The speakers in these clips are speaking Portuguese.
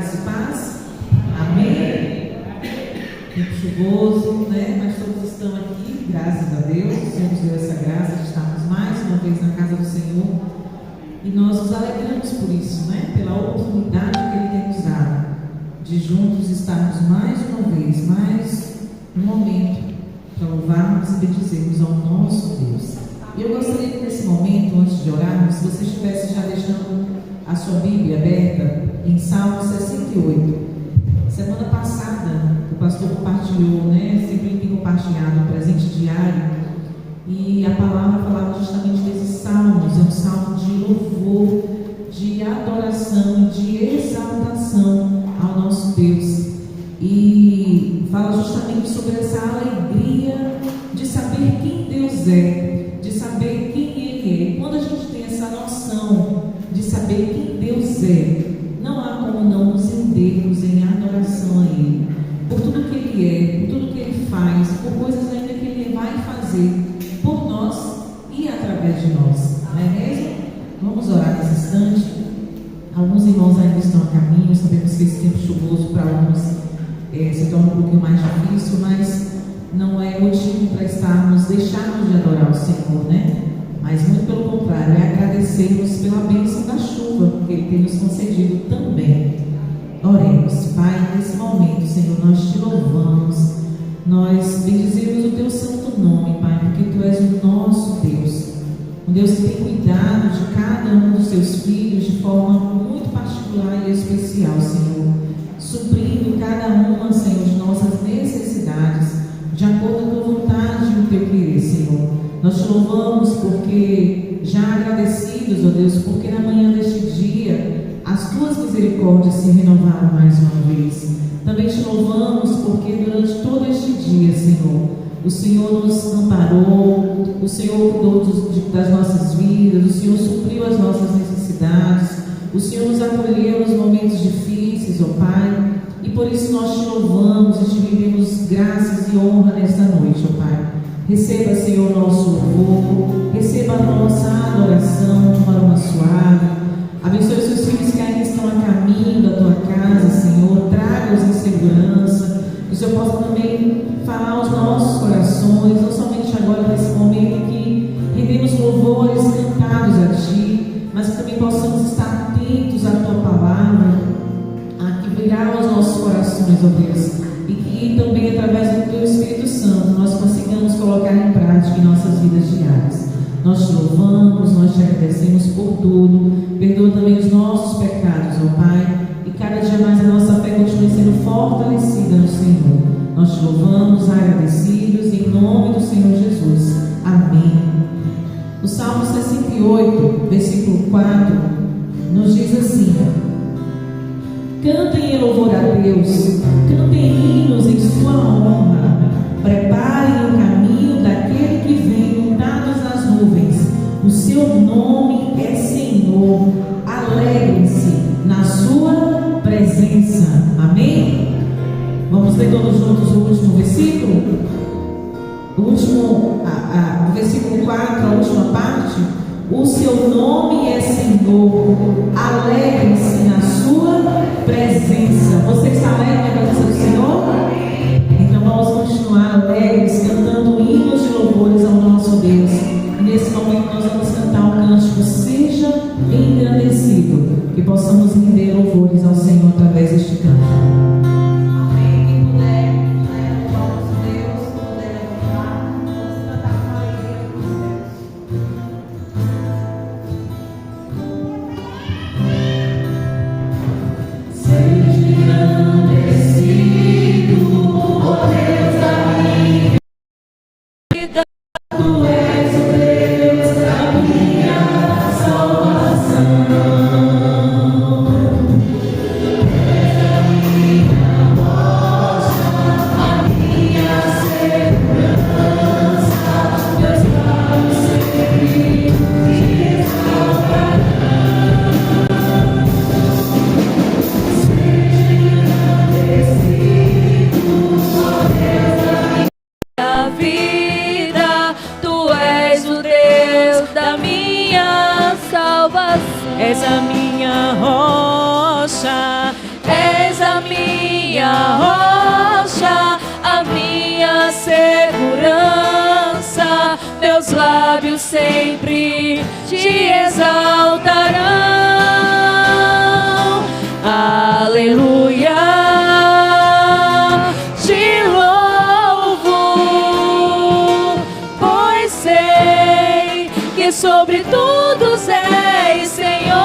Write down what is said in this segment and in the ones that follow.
Graça e paz. Amém. Tempo chuvoso, né? Mas todos estão aqui, graças a Deus. O Senhor nos deu essa graça de estarmos mais uma vez na casa do Senhor. E nós nos alegramos por isso, né? Pela oportunidade que Ele tem nos dado de juntos estarmos mais uma vez, mais um momento para louvarmos e bendizermos ao nosso Deus. E eu gostaria que nesse momento, antes de orarmos, se você estivesse já deixando a sua Bíblia aberta em Salmo 68. Semana passada, o pastor compartilhou, né? Sempre tem compartilhado um presente diário. E a palavra falava justamente desses salmos. É um salmo de louvor, de adoração, de exaltação ao nosso Deus. E fala justamente sobre essa alegria de saber quem Deus é, de saber quem Ele é. E quando a gente tem essa noção de saber quem Deus é, não há como não nos rendermos em adoração a Ele, por tudo que Ele é, por tudo que Ele faz, por coisas ainda que Ele vai fazer por nós e através de nós, não é mesmo? Vamos orar nesse instante. Alguns irmãos ainda estão a caminho, sabemos que esse tempo chuvoso para alguns se torna um pouquinho mais difícil, mas não é motivo para deixarmos de adorar o Senhor, né? Mas muito pelo contrário, é agradecermos pela bênção da chuva que Ele tem nos concedido também. Oremos. Pai, nesse momento, Senhor, nós te louvamos, nós bendizemos o teu santo nome, Pai, porque tu és o nosso Deus, um Deus que tem cuidado de cada um dos seus filhos de forma muito particular e especial, Senhor, suprindo cada uma, Senhor, de nossas necessidades, de acordo com a tua vontade e o teu querer, Senhor. Nós te louvamos porque, já agradecidos, ó Deus, porque na manhã deste dia as tuas misericórdias se renovaram mais uma vez. Também te louvamos porque durante todo este dia, Senhor, o Senhor nos amparou, o Senhor cuidou das nossas vidas, o Senhor supriu as nossas necessidades, o Senhor nos acolheu nos momentos difíceis, ó Pai, e por isso nós te louvamos e te rendemos graças e honra nesta noite, ó Pai. Receba, Senhor, nosso louvor, receba a nossa adoração de uma aroma suave. Abençoe os seus filhos que ainda estão a caminho da tua casa, Senhor, traga-os em segurança, que o Senhor possa também falar aos nossos corações, não somente agora nesse momento em que rendemos louvores cantados a Ti, mas que também possamos estar atentos à Tua palavra, a que virá aos nossos corações, ó Deus, e que também através do Teu Espírito Santo nós consigamos colocar em prática em nossas vidas diárias. Nós te louvamos, nós te agradecemos por tudo, perdoa também os nossos pecados, ó Pai, e cada dia mais a nossa fé continue sendo fortalecida no Senhor. Nós te louvamos, agradecidos, em nome do Senhor Jesus. Amém. O Salmo 68, versículo 4, nos diz assim: cantem em louvor a Deus, cantem hinos em sua honra, preparem o caminho daquele que vem montados nas nuvens, o seu nome é Senhor, alegrem-se na sua presença. Amém? Vamos ler todos juntos o último versículo? O versículo 4, a última parte. O seu nome é Senhor, alegrem-se na sua presença. Você está alegre na presença do Senhor? Então vamos continuar alegres, cantando hinos de louvores ao nosso Deus. E nesse momento nós vamos cantar um cântico: seja engrandecido, que possamos render louvores ao Senhor através deste canto. Seja grande. lábios sempre te exaltarão. Aleluia, te louvo, pois sei que sobre tudo és Senhor.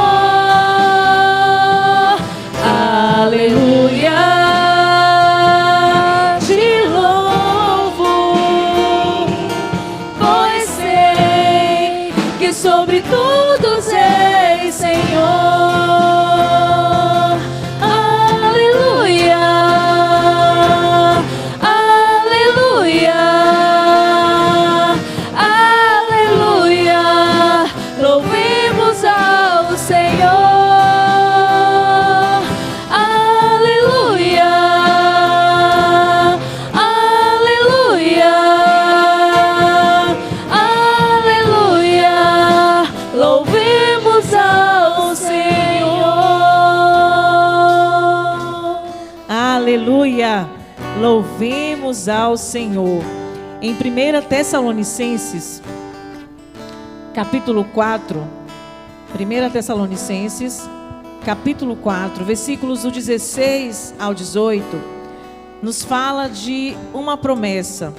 Aleluia, te louvo, pois sei que sobre tudo és Senhor. Louvemos ao Senhor. Em 1 Tessalonicenses, capítulo 4, 1 Tessalonicenses, capítulo 4, versículos do 16 ao 18, nos fala de uma promessa.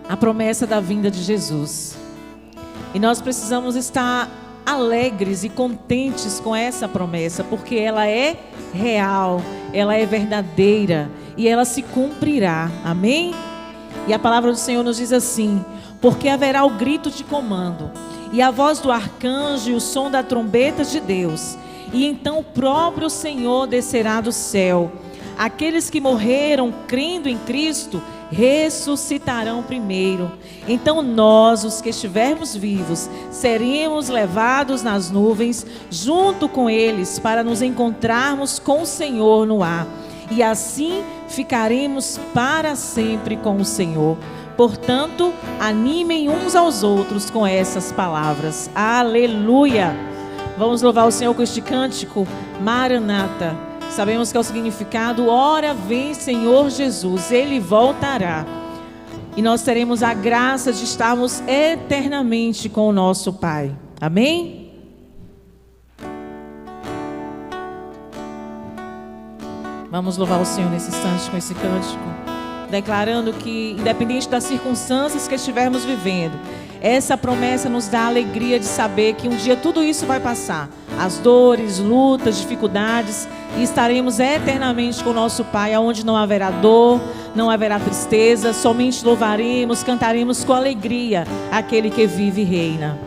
A promessa da vinda de Jesus. E nós precisamos estar alegres e contentes com essa promessa, porque ela é real, ela é verdadeira e ela se cumprirá. Amém? E a palavra do Senhor nos diz assim: porque haverá o grito de comando e a voz do arcanjo e o som da trombeta de Deus, e então o próprio Senhor descerá do céu. Aqueles que morreram crendo em Cristo ressuscitarão primeiro. Então nós, os que estivermos vivos, seremos levados nas nuvens junto com eles para nos encontrarmos com o Senhor no ar. E assim ficaremos para sempre com o Senhor. Portanto, animem uns aos outros com essas palavras. Aleluia! Vamos louvar o Senhor com este cântico, Maranata. Sabemos que é o significado: ora vem Senhor Jesus, Ele voltará. E nós teremos a graça de estarmos eternamente com o nosso Pai. Amém? Vamos louvar o Senhor nesse instante com esse cântico, declarando que, independente das circunstâncias que estivermos vivendo, essa promessa nos dá a alegria de saber que um dia tudo isso vai passar. As dores, lutas, dificuldades, e estaremos eternamente com o nosso Pai, onde não haverá dor, não haverá tristeza, somente louvaremos, cantaremos com alegria aquele que vive e reina.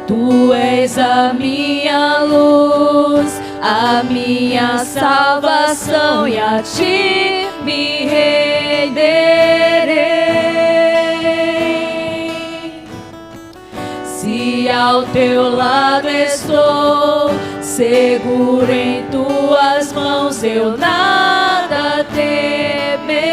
Tu és a minha luz, a minha salvação, e a ti me renderei. Se ao teu lado estou, seguro em tuas mãos, eu nada temerei.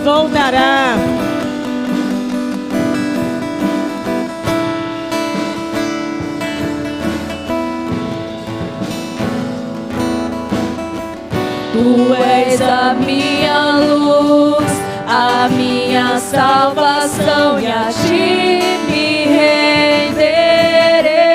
Voltará. Tu és a minha luz, a minha salvação, e a ti me renderei.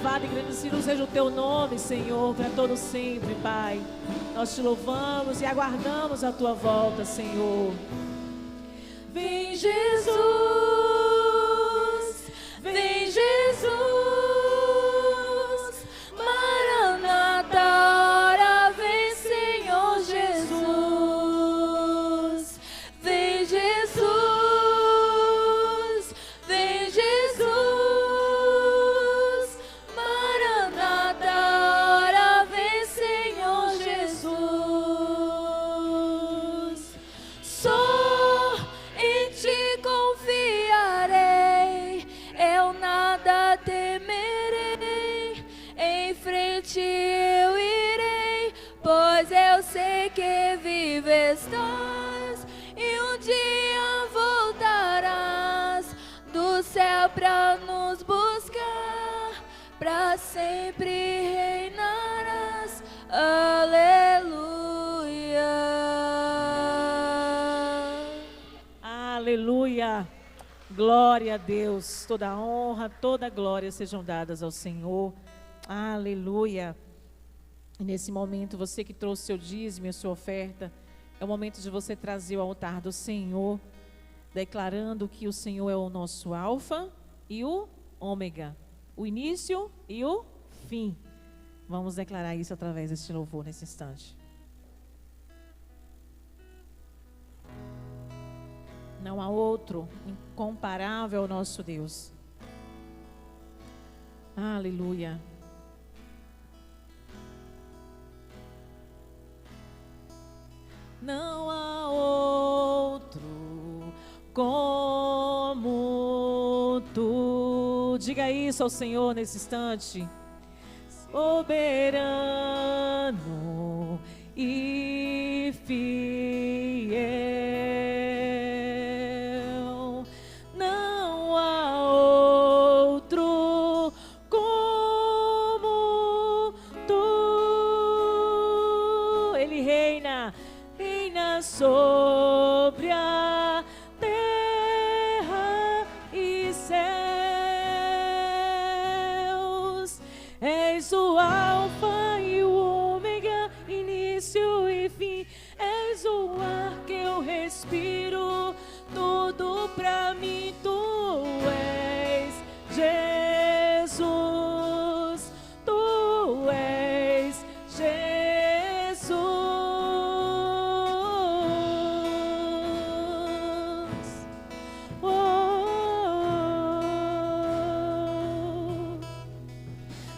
Louvado e agradecido seja o teu nome, Senhor, para todo sempre, Pai. Nós te louvamos e aguardamos a tua volta, Senhor. Vem Jesus, vem Jesus, Maranata, ora vem Senhor Jesus. Vem Jesus, vem Jesus, Maranata, ora vem Senhor Jesus. Só em ti confiarei, eu nada temerei, em frente eu irei, pois eu sei que vive estás, e um dia voltarás do céu pra nos buscar, pra sempre reinarás. Aleluia. Aleluia. Glória a Deus. Toda honra, toda glória sejam dadas ao Senhor. Aleluia. E nesse momento, você que trouxe seu dízimo e a sua oferta, é o momento de você trazer ao altar do Senhor, declarando que o Senhor é o nosso alfa e o ômega, o início e o fim. Vamos declarar isso através deste louvor nesse instante. Não há outro incomparável ao nosso Deus. Aleluia. Não há outro como tu. Diga isso ao Senhor nesse instante. Soberano e fiel, não há outro como tu. Ele reina, reina sobre a terra e céus. És o alfa e o ômega, início e fim. És o ar que eu respiro, tudo pra mim tu és. Jesus, tu és Jesus.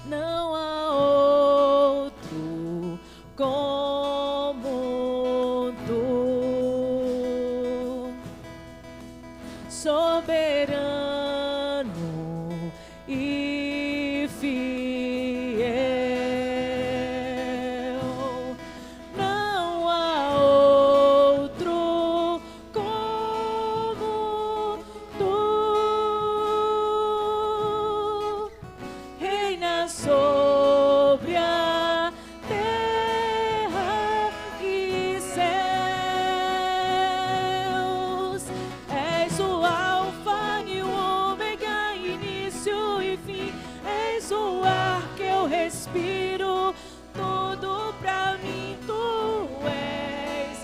Não há outro como tu, soberano e fiel. Não há outro como tu, reina sobre a terra e céus. És o alfa e o ômega, início e fim. És o ar que eu respiro, tudo pra mim tu és.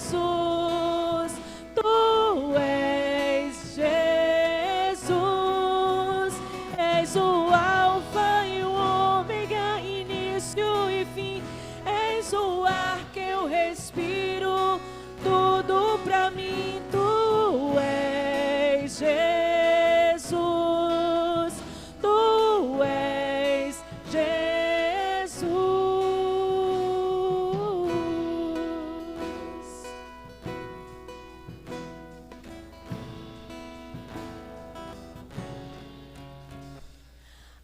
Jesus, tu és Jesus. És o alfa e o ômega, início e fim. És o ar que eu respiro, tudo pra mim tu és. Jesus, tu és Jesus.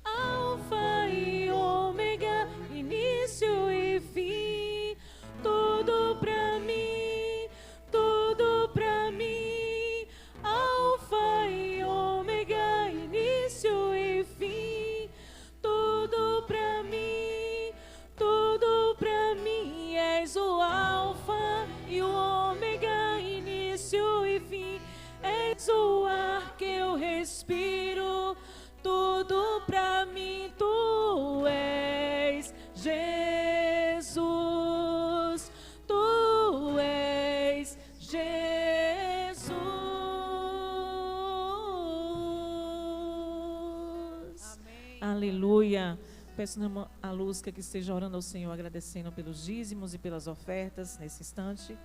Alfa e ômega, início e fim, tudo pra mim, tudo pra mim. Alfa e ômega, início e fim, tudo pra mim, tudo pra mim. És o alfa e o ômega, início e fim. És o ar que eu respiro, tudo pra Aleluia. Peço na irmã a Lúcia que esteja orando ao Senhor, agradecendo pelos dízimos e pelas ofertas nesse instante.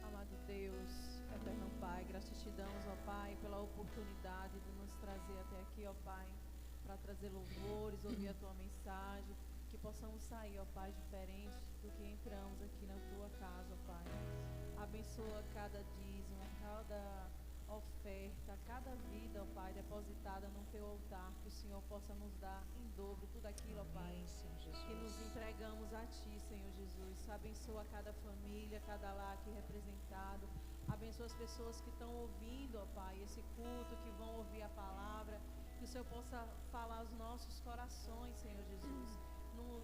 Amado Deus, eterno Pai, graças te damos, ó Pai, pela oportunidade de nos trazer até aqui, ó Pai, para trazer louvores, ouvir a tua mensagem, que possamos sair, ó Pai, diferente do que entramos aqui na tua casa, ó Pai. Abençoa cada dízimo, cada oferta, cada vida, ó Pai, depositada no teu altar, que o Senhor possa nos dar em dobro tudo aquilo, ó Pai, que nos entregamos a Ti, Senhor Jesus. Abençoa cada família, cada lar aqui representado. Abençoa as pessoas que estão ouvindo, ó Pai, esse culto, que vão ouvir a palavra, que o Senhor possa falar aos nossos corações, Senhor Jesus.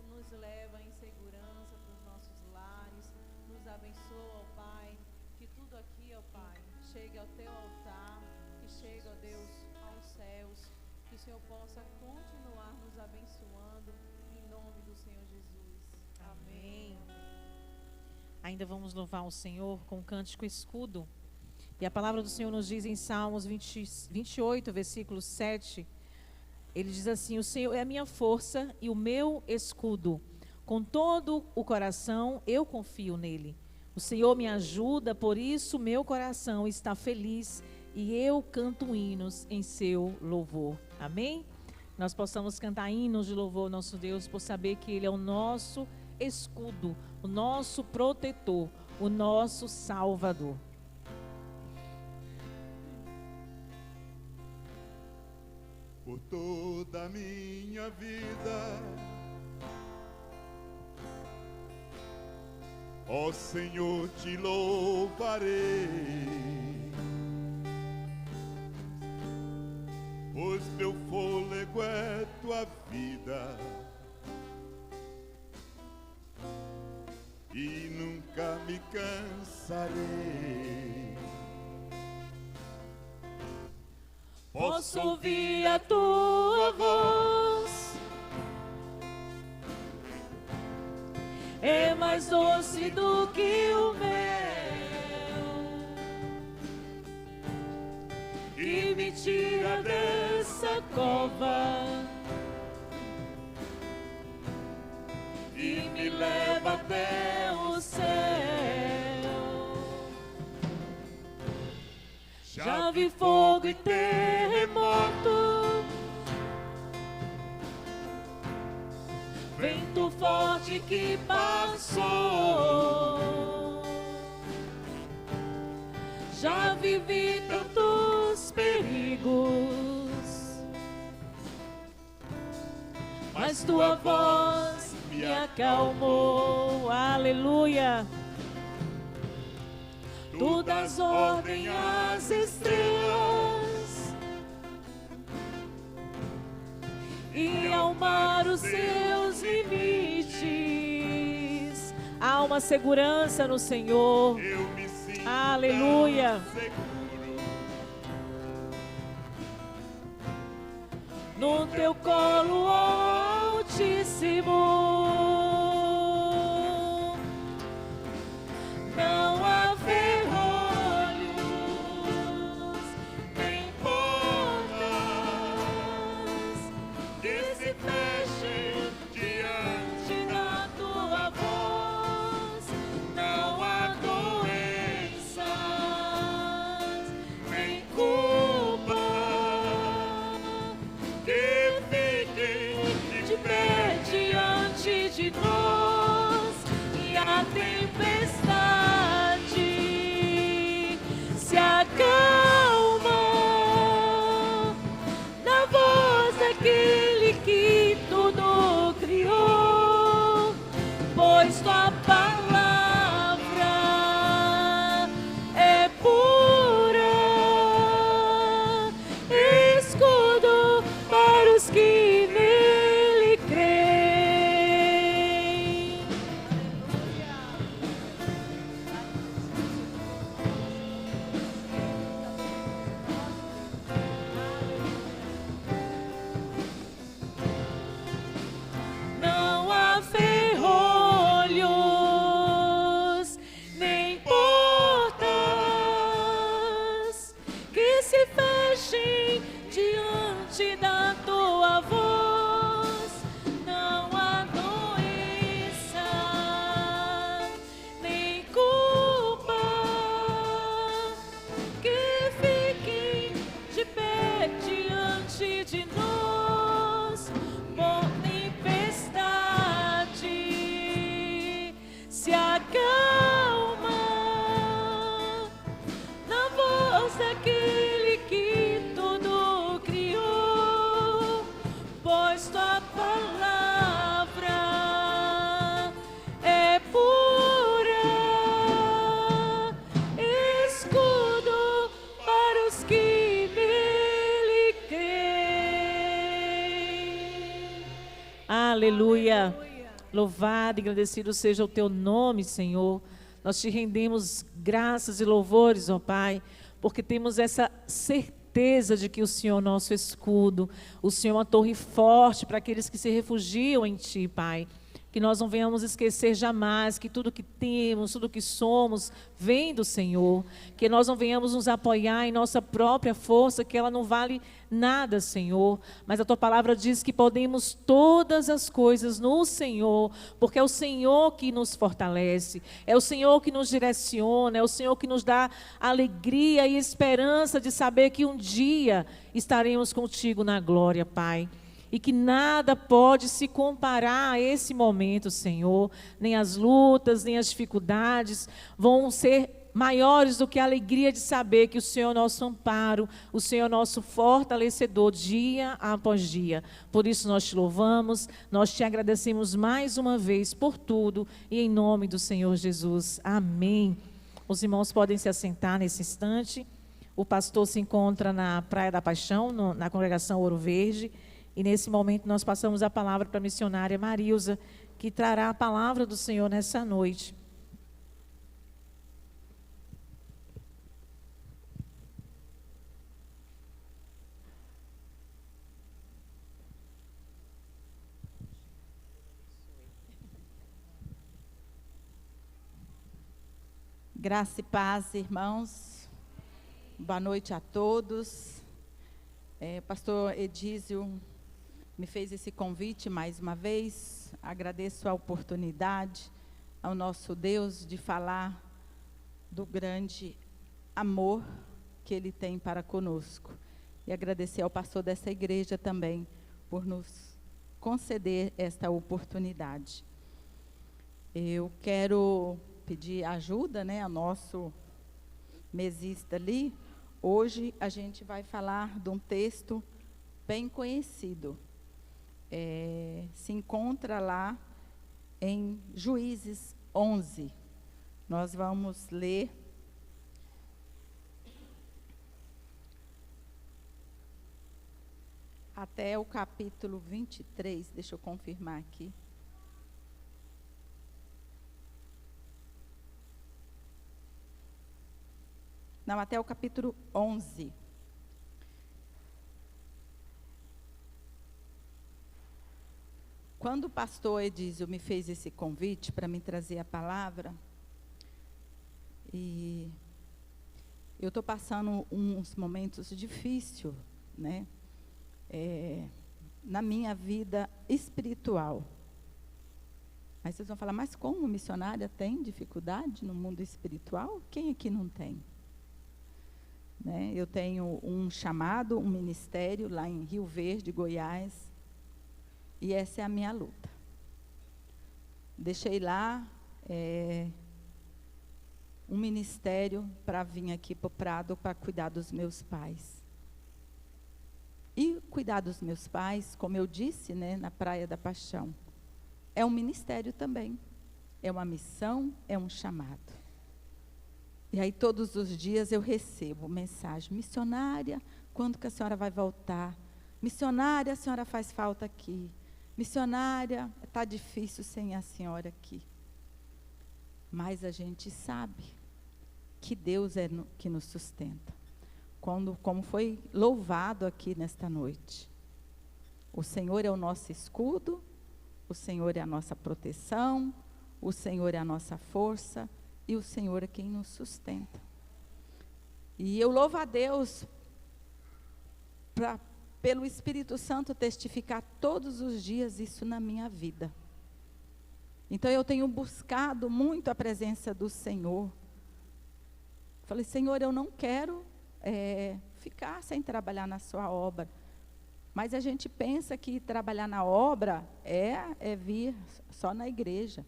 Nos leva em segurança para os nossos lares, nos abençoa, ó Pai, que tudo aqui, ó Pai, chegue ao teu altar, que chegue, ó Deus, aos céus, que o Senhor possa continuar nos abençoando, em nome do Senhor Jesus. Amém. Ainda vamos louvar o Senhor com o cântico escudo. E a palavra do Senhor nos diz em Salmos 28, versículo 7, ele diz assim: o Senhor é a minha força e o meu escudo. Com todo o coração eu confio nele. O Senhor me ajuda, por isso meu coração está feliz e eu canto hinos em seu louvor. Amém? Nós possamos cantar hinos de louvor ao nosso Deus, por saber que Ele é o nosso escudo, o nosso protetor, o nosso Salvador. Por toda a minha vida, ó Senhor, te louvarei, pois meu fôlego é tua vida e nunca me cansarei. Posso ouvir a tua voz, é mais doce do que o mel, e me tira dessa cova e me leva até o céu. Já vi fogo e terremoto, vento forte que passou. Já vivi tantos perigos, mas tua voz me acalmou. Aleluia. Tu das ordem às estrelas e ao mar os seus limites. Há uma segurança no Senhor. Eu me sinto Aleluia. seguro No teu colo, ó Altíssimo. Não há ferrolhos, nem portas que se fechem diante da tua voz. Não há doenças, nem culpa que fiquem de pé diante Aleluia. Louvado e agradecido seja o teu nome, Senhor. Nós te rendemos graças e louvores, ó Pai, porque temos essa certeza de que o Senhor é o nosso escudo, o Senhor é uma torre forte para aqueles que se refugiam em Ti, Pai. Que nós não venhamos esquecer jamais que tudo que temos, tudo que somos, vem do Senhor. Que nós não venhamos nos apoiar em nossa própria força, que ela não vale nada, Senhor. Mas a Tua palavra diz que podemos todas as coisas no Senhor, porque é o Senhor que nos fortalece, é o Senhor que nos direciona, é o Senhor que nos dá alegria e esperança de saber que um dia estaremos contigo na glória, Pai. E que nada pode se comparar a esse momento, Senhor. Nem as lutas, nem as dificuldades vão ser maiores do que a alegria de saber que o Senhor é nosso amparo, o Senhor é nosso fortalecedor dia após dia. Por isso nós te louvamos, nós te agradecemos mais uma vez por tudo e em nome do Senhor Jesus. Amém. Os irmãos podem se assentar nesse instante. O pastor se encontra na Praia da Paixão, na congregação Ouro Verde. E nesse momento nós passamos a palavra para a missionária Marilza, que trará a palavra do Senhor nessa noite. Graça e paz, irmãos. Boa noite a todos. Pastor Edísio me fez esse convite mais uma vez. Agradeço a oportunidade ao nosso Deus de falar do grande amor que Ele tem para conosco. E agradecer ao pastor dessa igreja também por nos conceder esta oportunidade. Eu quero pedir ajuda, ao nosso mesista ali. Hoje a gente vai falar de um texto bem conhecido. Se encontra lá em Juízes 11. Nós vamos ler até o capítulo 23. Deixa eu confirmar aqui. Não, até o capítulo 11. Quando o pastor Edísio me fez esse convite para me trazer a palavra, e eu estou passando uns momentos difíceis, na minha vida espiritual. Aí vocês vão falar, mas como missionária tem dificuldade no mundo espiritual? Quem aqui não tem? Eu tenho um chamado, um ministério lá em Rio Verde, Goiás, e essa é a minha luta. Deixei lá um ministério para vir aqui para o Prado para cuidar dos meus pais. E cuidar dos meus pais, como eu disse, na Praia da Paixão, é um ministério também, é uma missão, é um chamado. E aí todos os dias eu recebo mensagem: missionária, quando que a senhora vai voltar? Missionária, a senhora faz falta aqui. Missionária, está difícil sem a senhora aqui. Mas a gente sabe que Deus é que nos sustenta. Como foi louvado aqui nesta noite. O Senhor é o nosso escudo, o Senhor é a nossa proteção, o Senhor é a nossa força, e o Senhor é quem nos sustenta. E eu louvo a Deus pelo Espírito Santo testificar todos os dias isso na minha vida. Então eu tenho buscado muito a presença do Senhor. Falei, Senhor, eu não quero ficar sem trabalhar na sua obra. Mas a gente pensa que trabalhar na obra é vir só na igreja.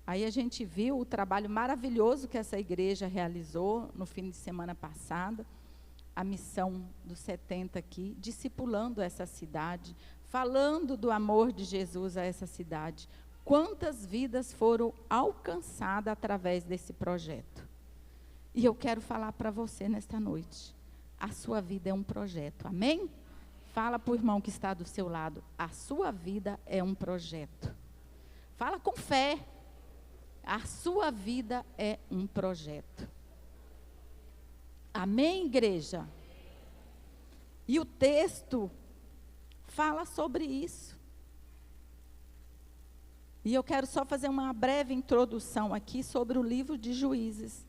Aí a gente viu o trabalho maravilhoso que essa igreja realizou no fim de semana passado, a missão dos 70 aqui, discipulando essa cidade, falando do amor de Jesus a essa cidade. Quantas vidas foram alcançadas através desse projeto? E eu quero falar para você nesta noite, a sua vida é um projeto, amém? Fala para o irmão que está do seu lado, a sua vida é um projeto. Fala com fé, a sua vida é um projeto. Amém, igreja? E o texto fala sobre isso. E eu quero só fazer uma breve introdução aqui sobre o livro de Juízes.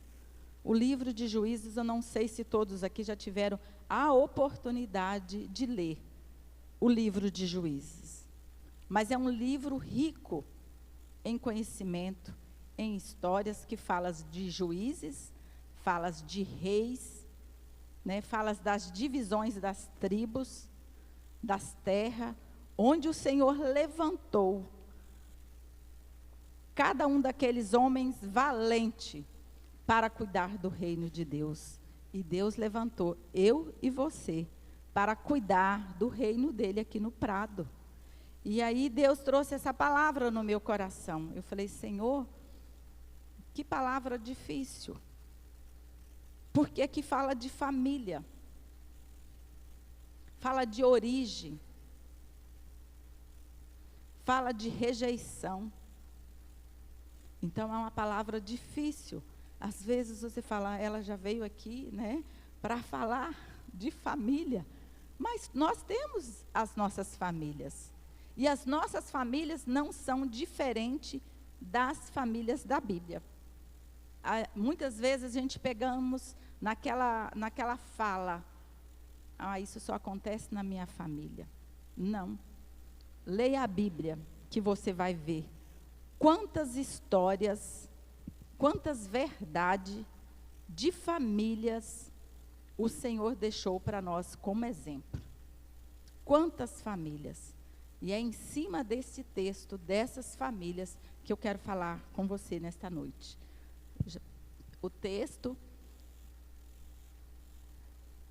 O livro de Juízes, eu não sei se todos aqui já tiveram a oportunidade de ler o livro de Juízes. Mas é um livro rico em conhecimento, em histórias que falam de juízes, falam de reis, né, falam das divisões das tribos, das terras, onde o Senhor levantou cada um daqueles homens valente para cuidar do reino de Deus. E Deus levantou eu e você para cuidar do reino dele aqui no Prado. E aí Deus trouxe essa palavra no meu coração. Eu falei, Senhor, que palavra difícil. Porque aqui fala de família. Fala de origem. Fala de rejeição. Então é uma palavra difícil. Às vezes você fala, ela já veio aqui, né, para falar de família. Mas nós temos as nossas famílias. E as nossas famílias não são diferentes das famílias da Bíblia. Muitas vezes a gente pegamos naquela fala, isso só acontece na minha família. Não. Leia a Bíblia, que você vai ver quantas histórias, quantas verdades de famílias o Senhor deixou para nós como exemplo. Quantas famílias. E é em cima desse texto, dessas famílias, que eu quero falar com você nesta noite. O texto,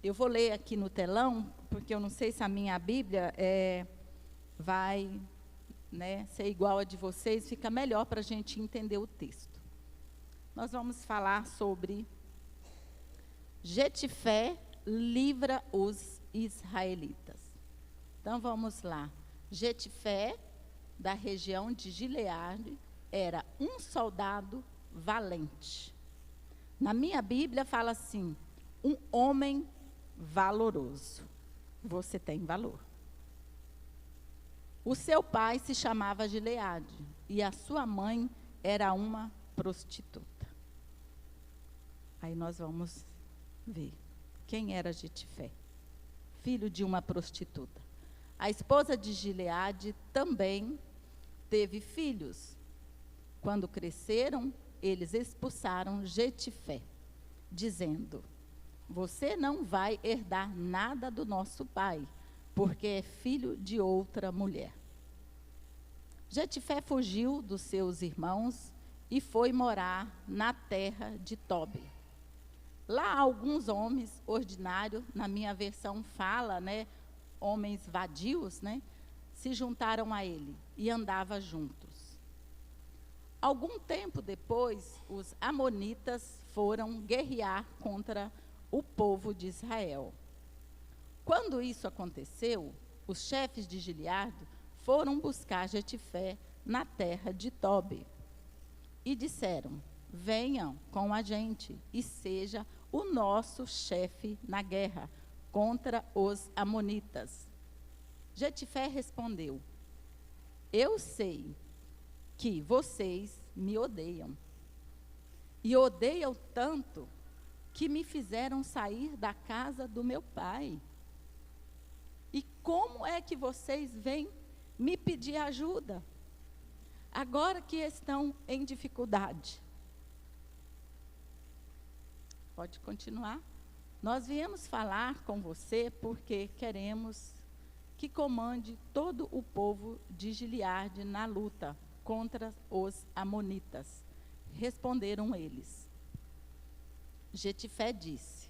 eu vou ler aqui no telão, porque eu não sei se a minha Bíblia vai, né, ser igual a de vocês, fica melhor para a gente entender o texto. Nós vamos falar sobre Jetifé livra os israelitas. Então vamos lá. Jetifé, da região de Gileade, era um soldado valente. Na minha Bíblia fala assim, um homem valoroso. Você tem valor. O seu pai se chamava Gileade e a sua mãe era uma prostituta. Aí nós vamos ver quem era Jetifé, filho de uma prostituta. A esposa de Gileade também teve filhos. Quando cresceram, eles expulsaram Jetifé, dizendo, você não vai herdar nada do nosso pai, porque é filho de outra mulher. Jetifé fugiu dos seus irmãos e foi morar na terra de Tobi. Lá alguns homens ordinários, na minha versão fala, né, homens vadios, né, se juntaram a ele e andavam juntos. Algum tempo depois, os amonitas foram guerrear contra o povo de Israel. Quando isso aconteceu, os chefes de Gileade foram buscar Jetifé na terra de Tobi e disseram, venham com a gente e seja o nosso chefe na guerra contra os amonitas. Jetifé respondeu, eu sei que vocês me odeiam, e odeiam tanto que me fizeram sair da casa do meu pai. E como é que vocês vêm me pedir ajuda, agora que estão em dificuldade? Pode continuar. Nós viemos falar com você porque queremos que comande todo o povo de Gileade na luta contra os amonitas. Responderam eles. Jetifé disse,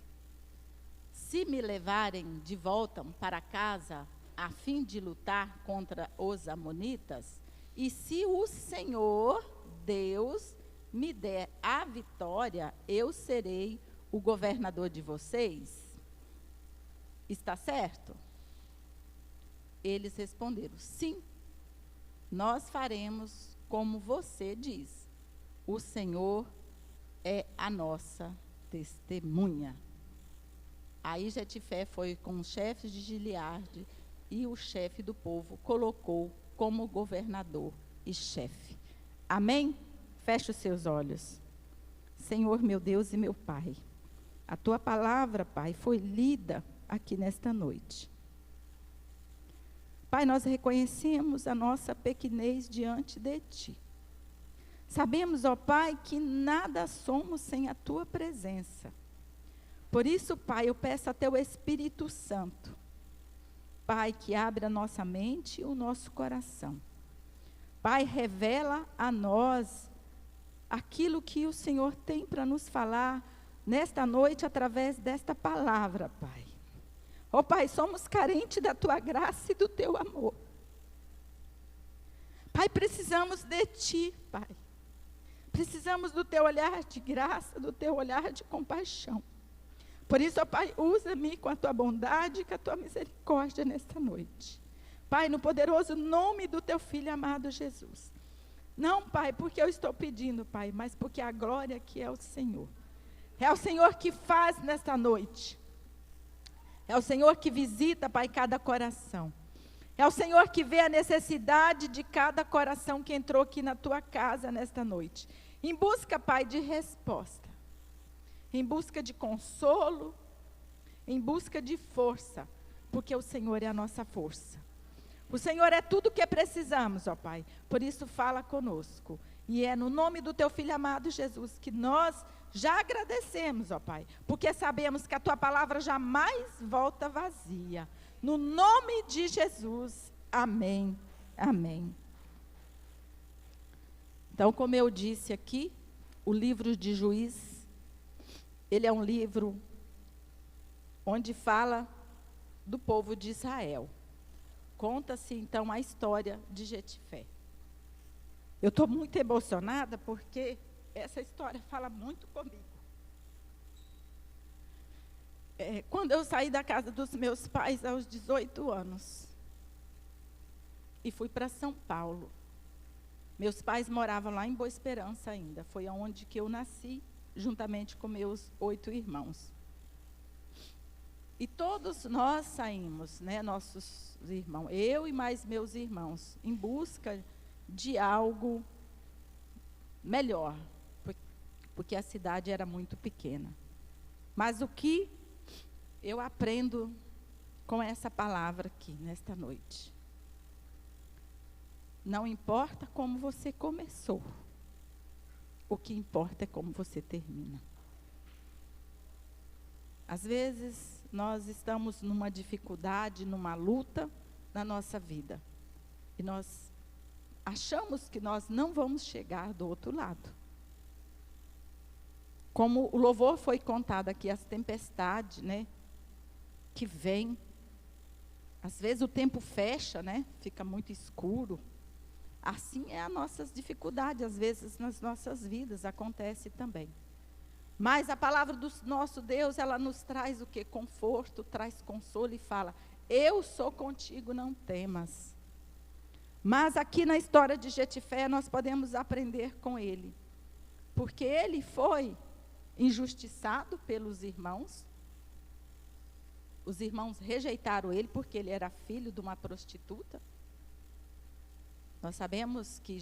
se me levarem de volta para casa a fim de lutar contra os amonitas, e se o Senhor Deus me der a vitória, eu serei o governador de vocês. Está certo? Eles responderam: sim, nós faremos como você diz. O Senhor é a nossa testemunha. Aí Jetifé foi com os chefes de Gileade e o chefe do povo colocou como governador e chefe. Amém? Feche os seus olhos. Senhor, meu Deus e meu Pai, a tua palavra, Pai, foi lida aqui nesta noite. Pai, nós reconhecemos a nossa pequenez diante de Ti. Sabemos, ó Pai, que nada somos sem a Tua presença. Por isso, Pai, eu peço a Teu Espírito Santo, Pai, que abra a nossa mente e o nosso coração. Pai, revela a nós aquilo que o Senhor tem para nos falar nesta noite através desta palavra, Pai. Ó Pai, somos carentes da Tua graça e do Teu amor. Pai, precisamos de Ti, Pai. Precisamos do Teu olhar de graça, do Teu olhar de compaixão. Por isso, ó Pai, usa-me com a Tua bondade e com a Tua misericórdia nesta noite. Pai, no poderoso nome do Teu Filho amado Jesus. Não, Pai, porque eu estou pedindo, Pai, mas porque a glória aqui é o Senhor. É o Senhor que faz nesta noite. É o Senhor que visita, Pai, cada coração. É o Senhor que vê a necessidade de cada coração que entrou aqui na Tua casa nesta noite. Em busca, Pai, de resposta. Em busca de consolo. Em busca de força. Porque o Senhor é a nossa força. O Senhor é tudo o que precisamos, ó Pai. Por isso, fala conosco. E é no nome do Teu Filho amado Jesus que nós já agradecemos, ó Pai, porque sabemos que a Tua palavra jamais volta vazia. No nome de Jesus, amém, amém. Então, como eu disse aqui, o livro de Juízes, ele é um livro onde fala do povo de Israel. Conta-se, então, a história de Jetifé. Eu estou muito emocionada porque essa história fala muito comigo. Quando eu saí da casa dos meus pais aos 18 anos e fui para São Paulo, meus pais moravam lá em Boa Esperança ainda. Foi onde que eu nasci, juntamente com meus 8 irmãos. E todos nós saímos, né, nossos irmãos, eu e mais meus irmãos, em busca de algo melhor, porque a cidade era muito pequena. Mas o que eu aprendo com essa palavra aqui, nesta noite? Não importa como você começou, o que importa é como você termina. Às vezes, nós estamos numa dificuldade, numa luta na nossa vida. E nós achamos que nós não vamos chegar do outro lado. Como o louvor foi contado aqui, as tempestades, né, que vem. Às vezes o tempo fecha, né, fica muito escuro. Assim é as nossas dificuldades, às vezes nas nossas vidas, acontece também. Mas a palavra do nosso Deus, ela nos traz o quê? Conforto, traz consolo e fala: eu sou contigo, não temas. Mas aqui na história de Jetifé, nós podemos aprender com ele. Porque ele foi injustiçado pelos irmãos. Os irmãos rejeitaram ele porque ele era filho de uma prostituta. Nós sabemos que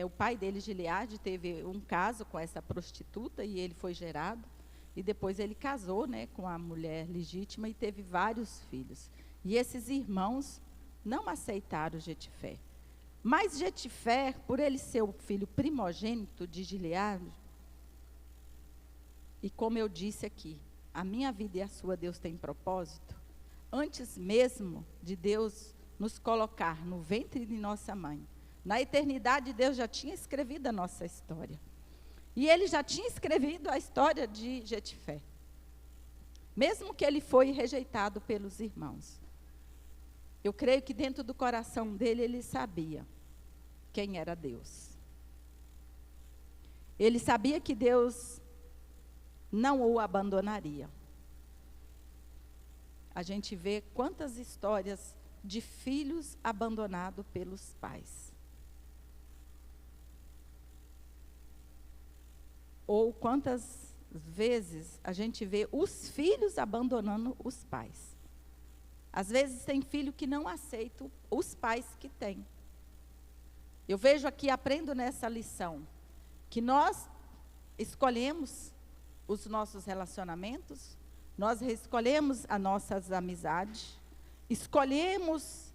o pai dele, Gileade, teve um caso com essa prostituta e ele foi gerado. E depois ele casou, né, com a mulher legítima e teve vários filhos. E esses irmãos não aceitaram Jetifé. Mas Jetifé, por ele ser o filho primogênito de Gileade, e como eu disse aqui, a minha vida e a sua, Deus tem propósito. Antes mesmo de Deus nos colocar no ventre de nossa mãe, na eternidade Deus já tinha escrevido a nossa história. E Ele já tinha escrevido a história de Jetifé. Mesmo que ele foi rejeitado pelos irmãos. Eu creio que dentro do coração dele, ele sabia quem era Deus. Ele sabia que Deus não o abandonaria. A gente vê quantas histórias de filhos abandonados pelos pais. Ou quantas vezes a gente vê os filhos abandonando os pais. Às vezes tem filho que não aceita os pais que tem. Eu vejo aqui, aprendo nessa lição, que nós escolhemos os nossos relacionamentos, nós escolhemos as nossas amizades, escolhemos,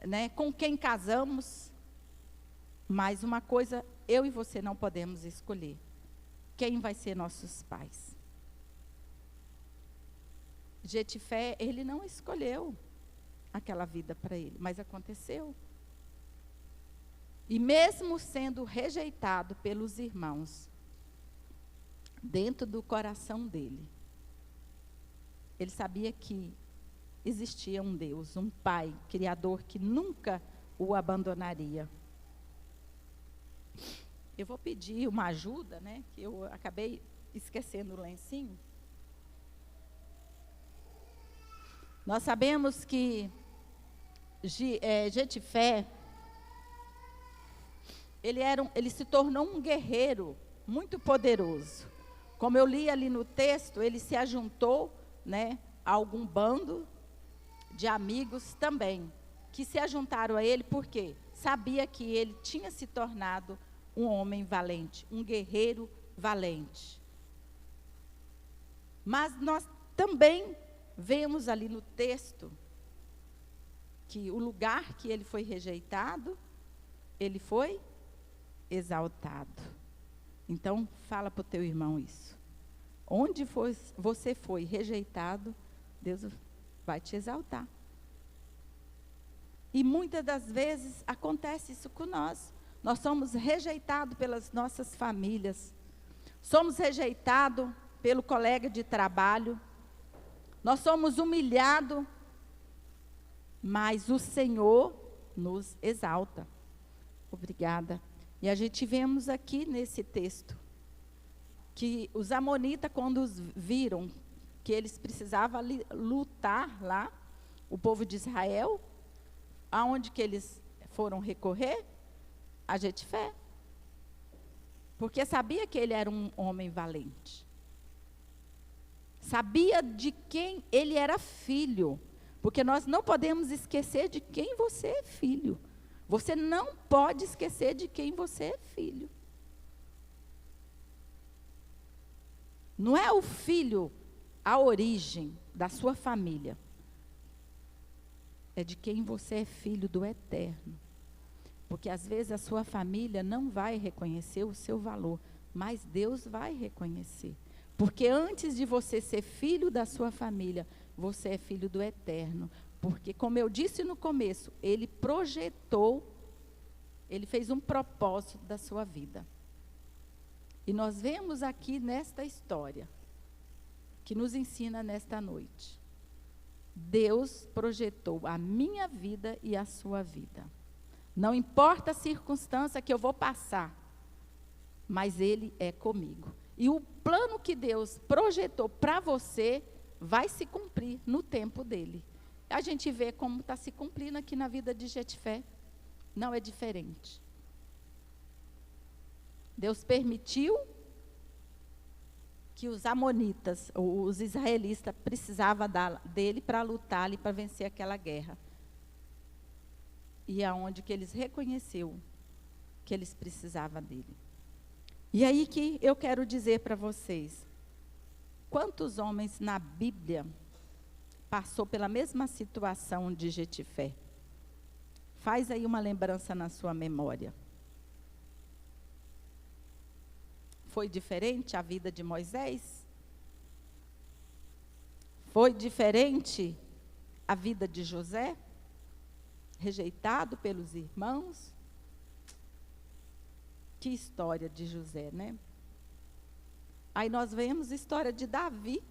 né, com quem casamos, mas uma coisa eu e você não podemos escolher: quem vai ser nossos pais. Jetifé, ele não escolheu aquela vida para ele, mas aconteceu. E mesmo sendo rejeitado pelos irmãos, dentro do coração dele, ele sabia que existia um Deus, um Pai, Criador, que nunca o abandonaria. Eu vou pedir uma ajuda, né? Que eu acabei esquecendo o lencinho. Nós sabemos que Jetifé, ele se tornou um guerreiro muito poderoso. Como eu li ali no texto, ele se ajuntou, né, a algum bando de amigos também, que se ajuntaram a ele porque sabia que ele tinha se tornado um homem valente, um guerreiro valente. Mas nós também vemos ali no texto que o lugar que ele foi rejeitado, ele foi exaltado. Então, fala para o teu irmão isso. Onde você foi rejeitado, Deus vai te exaltar. E muitas das vezes acontece isso com nós. Nós somos rejeitados pelas nossas famílias. Somos rejeitados pelo colega de trabalho. Nós somos humilhados. Mas o Senhor nos exalta. Obrigada. E a gente vemos aqui nesse texto que os amonitas, quando viram que eles precisavam lutar lá, o povo de Israel, aonde que eles foram recorrer? A Jetifé. Porque sabia que ele era um homem valente. Sabia de quem ele era filho. Porque nós não podemos esquecer de quem você é filho. Você não pode esquecer de quem você é filho. Não é o filho a origem da sua família. É de quem você é filho do Eterno. Porque às vezes a sua família não vai reconhecer o seu valor, mas Deus vai reconhecer. Porque antes de você ser filho da sua família, você é filho do Eterno. Porque, como eu disse no começo, Ele projetou, Ele fez um propósito da sua vida. E nós vemos aqui nesta história, que nos ensina nesta noite, Deus projetou a minha vida e a sua vida. Não importa a circunstância que eu vou passar, mas Ele é comigo. E o plano que Deus projetou para você vai se cumprir no tempo dele. A gente vê como está se cumprindo aqui na vida de Jetifé. Não é diferente. Deus permitiu que os amonitas, os israelitas, precisavam dele para lutar ali, para vencer aquela guerra. E aonde que eles reconheceram que eles precisavam dele. E aí que eu quero dizer para vocês, quantos homens na Bíblia passou pela mesma situação de Jetifé? Faz aí uma lembrança na sua memória. Foi diferente a vida de Moisés? Foi diferente a vida de José? Rejeitado pelos irmãos? Que história de José, né? Aí nós vemos a história de Davi.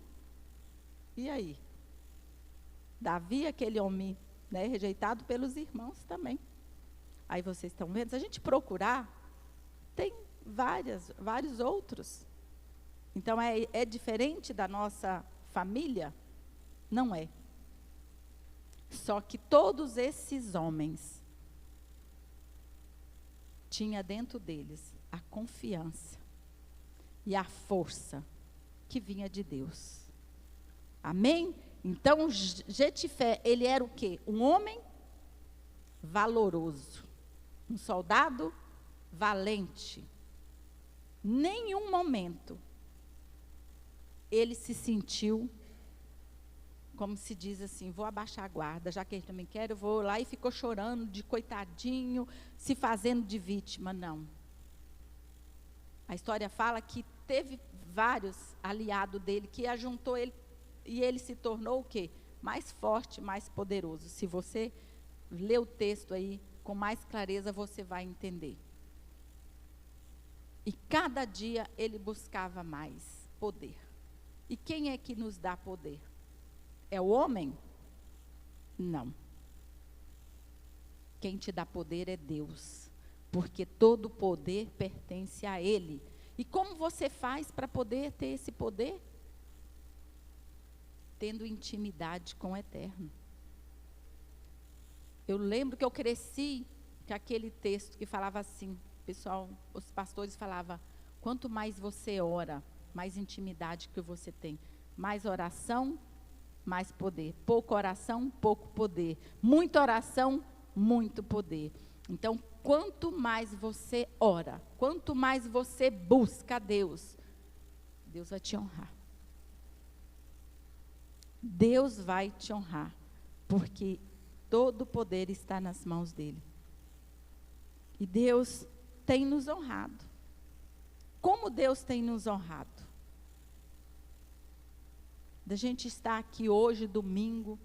E aí? Davi, aquele homem, né, rejeitado pelos irmãos também. Aí vocês estão vendo? Se a gente procurar, tem vários outros. Então, é diferente da nossa família? Não é. Só que todos esses homens tinha dentro deles a confiança e a força que vinha de Deus. Amém? Então, Jetifé, ele era o quê? Um homem valoroso, um soldado valente. Nenhum momento ele se sentiu, como se diz assim, vou abaixar a guarda, já que ele também quer, eu vou lá, e ficou chorando de coitadinho, se fazendo de vítima. Não. A história fala que teve vários aliados dele, que ajuntou ele, e ele se tornou o quê? Mais forte, mais poderoso. Se você ler o texto aí com mais clareza, você vai entender. E cada dia ele buscava mais poder. E quem é que nos dá poder? É o homem? Não. Quem te dá poder é Deus, porque todo poder pertence a Ele. E como você faz para poder ter esse poder? Tendo intimidade com o Eterno. Eu lembro que eu cresci com aquele texto que falava assim, pessoal, os pastores falavam, quanto mais você ora, mais intimidade que você tem. Mais oração, mais poder. Pouca oração, pouco poder. Muita oração, muito poder. Então, quanto mais você ora, quanto mais você busca a Deus, Deus vai te honrar. Deus vai te honrar, porque todo o poder está nas mãos dele. E Deus tem nos honrado. Como Deus tem nos honrado? Da gente estar aqui hoje, domingo,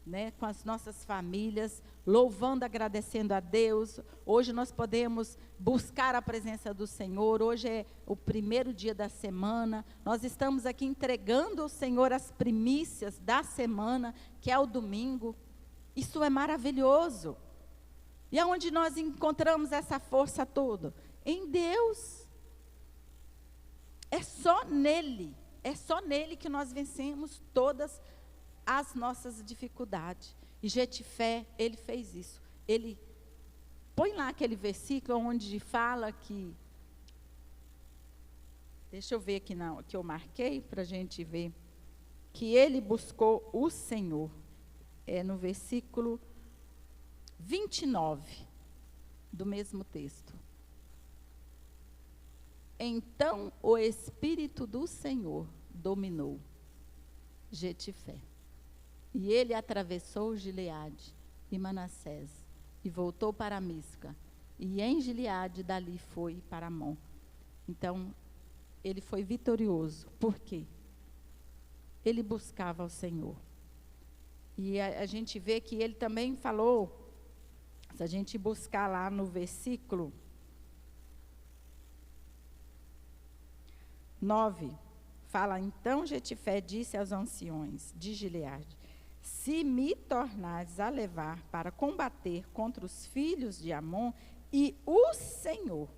né, com as nossas famílias, louvando, agradecendo a Deus. Hoje nós podemos buscar a presença do Senhor. Hoje é o primeiro dia da semana. Nós estamos aqui entregando ao Senhor as primícias da semana, que é o domingo. Isso é maravilhoso. E aonde nós encontramos essa força toda? Em Deus. É só nele. É só nele que nós vencemos todas as nossas dificuldades. E Jetifé, ele fez isso. Ele põe lá aquele versículo onde fala que... Deixa eu ver aqui que eu marquei para a gente ver. Que ele buscou o Senhor. É no versículo 29 do mesmo texto. Então o Espírito do Senhor dominou Jetifé. E ele atravessou Gileade e Manassés e voltou para Misca. E em Gileade dali foi para Amon. Então ele foi vitorioso. Por quê? Ele buscava o Senhor. E a gente vê que ele também falou, se a gente buscar lá no versículo 9, fala, então Jetifé disse aos anciões de Gileade, se me tornares a levar para combater contra os filhos de Amon e o Senhor.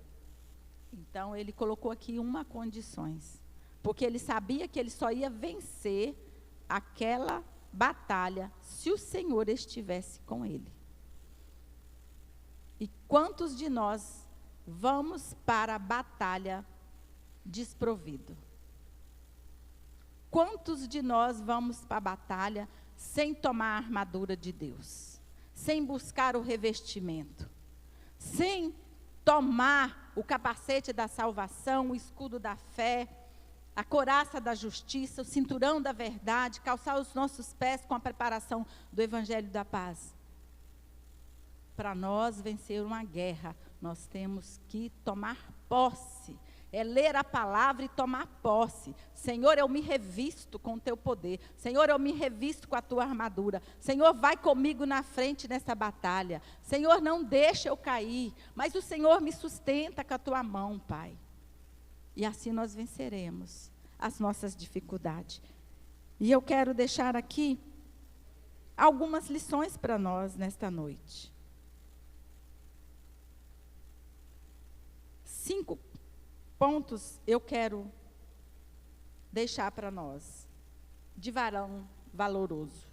Então ele colocou aqui uma condições, porque ele sabia que ele só ia vencer aquela batalha se o Senhor estivesse com ele. E quantos de nós vamos para a batalha desprovido? Quantos de nós vamos para a batalha sem tomar a armadura de Deus? Sem buscar o revestimento? Sem tomar o capacete da salvação, o escudo da fé, a couraça da justiça, o cinturão da verdade, calçar os nossos pés com a preparação do evangelho da paz? Para nós vencer uma guerra, nós temos que tomar posse. É ler a palavra e tomar posse. Senhor, eu me revisto com o teu poder. Senhor, eu me revisto com a tua armadura. Senhor, vai comigo na frente nessa batalha. Senhor, não deixa eu cair, mas o Senhor me sustenta com a tua mão, Pai. E assim nós venceremos as nossas dificuldades. E eu quero deixar aqui algumas lições para nós nesta noite. 5 pontos eu quero deixar para nós, de varão valoroso.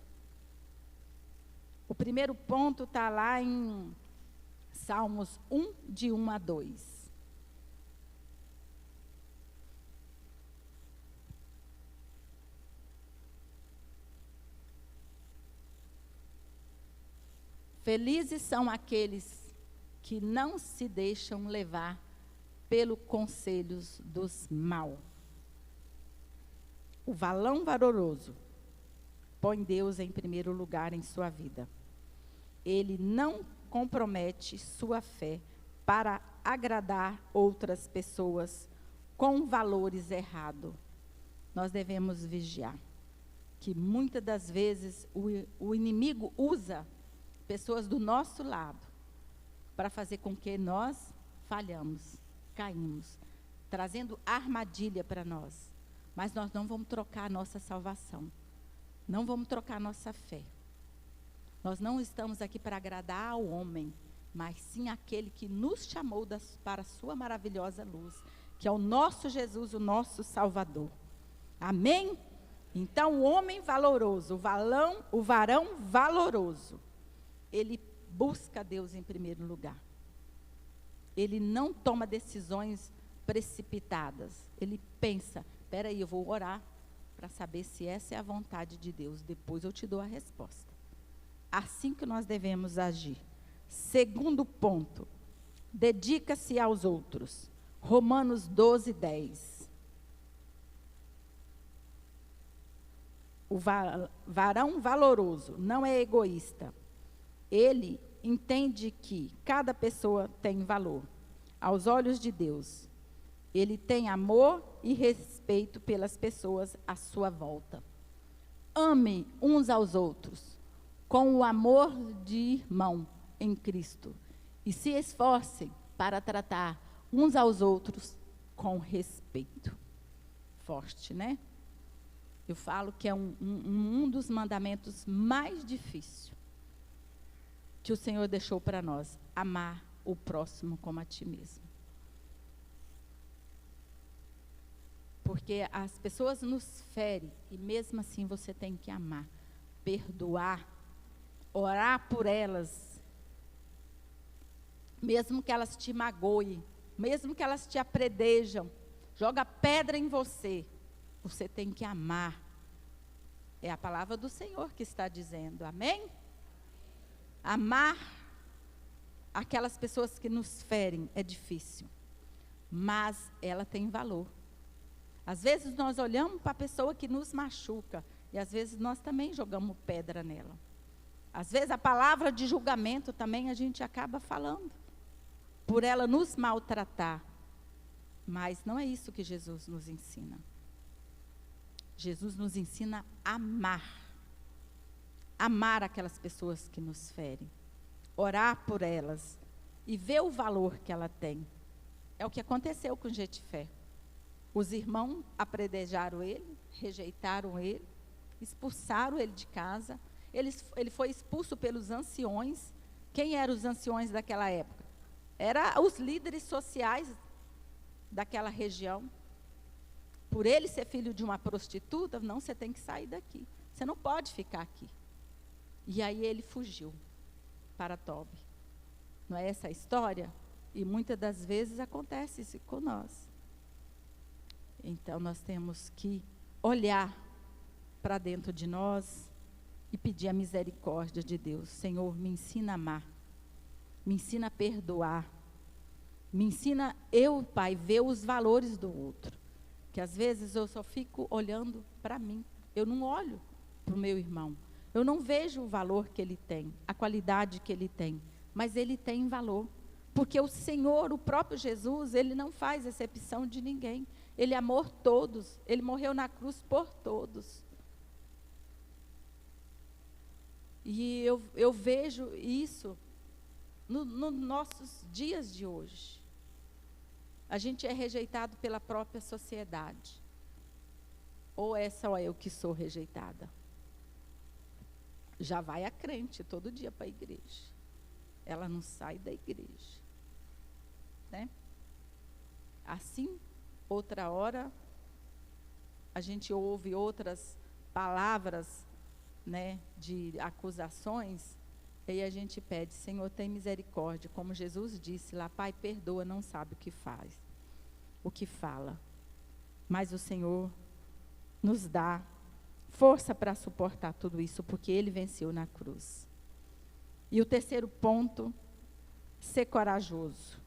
O primeiro ponto está lá em Salmos 1, de 1 a 2. Felizes são aqueles que não se deixam levar pelos conselhos dos maus. O valão valoroso põe Deus em primeiro lugar em sua vida. Ele não compromete sua fé para agradar outras pessoas com valores errados. Nós devemos vigiar, que muitas das vezes o inimigo usa pessoas do nosso lado para fazer com que nós falhamos, caímos, trazendo armadilha para nós. Mas nós não vamos trocar a nossa salvação, não vamos trocar a nossa fé. Nós não estamos aqui para agradar ao homem, mas sim aquele que nos chamou para a sua maravilhosa luz, que é o nosso Jesus, o nosso Salvador. Amém? Então, o homem valoroso, o varão valoroso, ele busca Deus em primeiro lugar. Ele não toma decisões precipitadas. Ele pensa, espera aí, eu vou orar para saber se essa é a vontade de Deus. Depois eu te dou a resposta. Assim que nós devemos agir. Segundo ponto, dedica-se aos outros. Romanos 12, 10. O varão valoroso não é egoísta. Ele entende que cada pessoa tem valor aos olhos de Deus. Ele tem amor e respeito pelas pessoas à sua volta. Ame uns aos outros com o amor de irmão em Cristo e se esforcem para tratar uns aos outros com respeito. Forte, né? Eu falo que é um dos mandamentos mais difíceis que o Senhor deixou para nós, amar o próximo como a ti mesmo. Porque as pessoas nos ferem, e mesmo assim você tem que amar, perdoar, orar por elas, mesmo que elas te magoem, mesmo que elas te apredejam, joga pedra em você, você tem que amar. É a palavra do Senhor que está dizendo, amém? Amar aquelas pessoas que nos ferem é difícil, mas ela tem valor. Às vezes nós olhamos para a pessoa que nos machuca, e às vezes nós também jogamos pedra nela. Às vezes a palavra de julgamento também a gente acaba falando, por ela nos maltratar. Mas não é isso que Jesus nos ensina. Jesus nos ensina a amar. Amar aquelas pessoas que nos ferem, orar por elas e ver o valor que ela tem. É o que aconteceu com Jetifé. Os irmãos apredejaram ele, rejeitaram ele, expulsaram ele de casa. Ele foi expulso pelos anciões. Quem eram os anciões daquela época? Eram os líderes sociais daquela região. Por ele ser filho de uma prostituta, não, você tem que sair daqui. Você não pode ficar aqui. E aí ele fugiu para Tobi. Não é essa a história? E muitas das vezes acontece isso com nós. Então nós temos que olhar para dentro de nós e pedir a misericórdia de Deus. Senhor, me ensina a amar. Me ensina a perdoar. Me ensina eu, Pai, ver os valores do outro. Que às vezes eu só fico olhando para mim. Eu não olho para o meu irmão. Eu não vejo o valor que ele tem, a qualidade que ele tem, mas ele tem valor. Porque o Senhor, o próprio Jesus, ele não faz exceção de ninguém. Ele amou todos, ele morreu na cruz por todos. E eu vejo isso nos nossos dias de hoje. A gente é rejeitado pela própria sociedade. Ou é só eu que sou rejeitada? Já vai a crente todo dia para a igreja. Ela não sai da igreja. Né? Assim, outra hora, a gente ouve outras palavras, né, de acusações, E aí a gente pede, Senhor, tem misericórdia, como Jesus disse lá, Pai, perdoa, não sabe o que faz, o que fala. Mas o Senhor nos dá força para suportar tudo isso, porque Ele venceu na cruz. E o terceiro ponto, ser corajoso.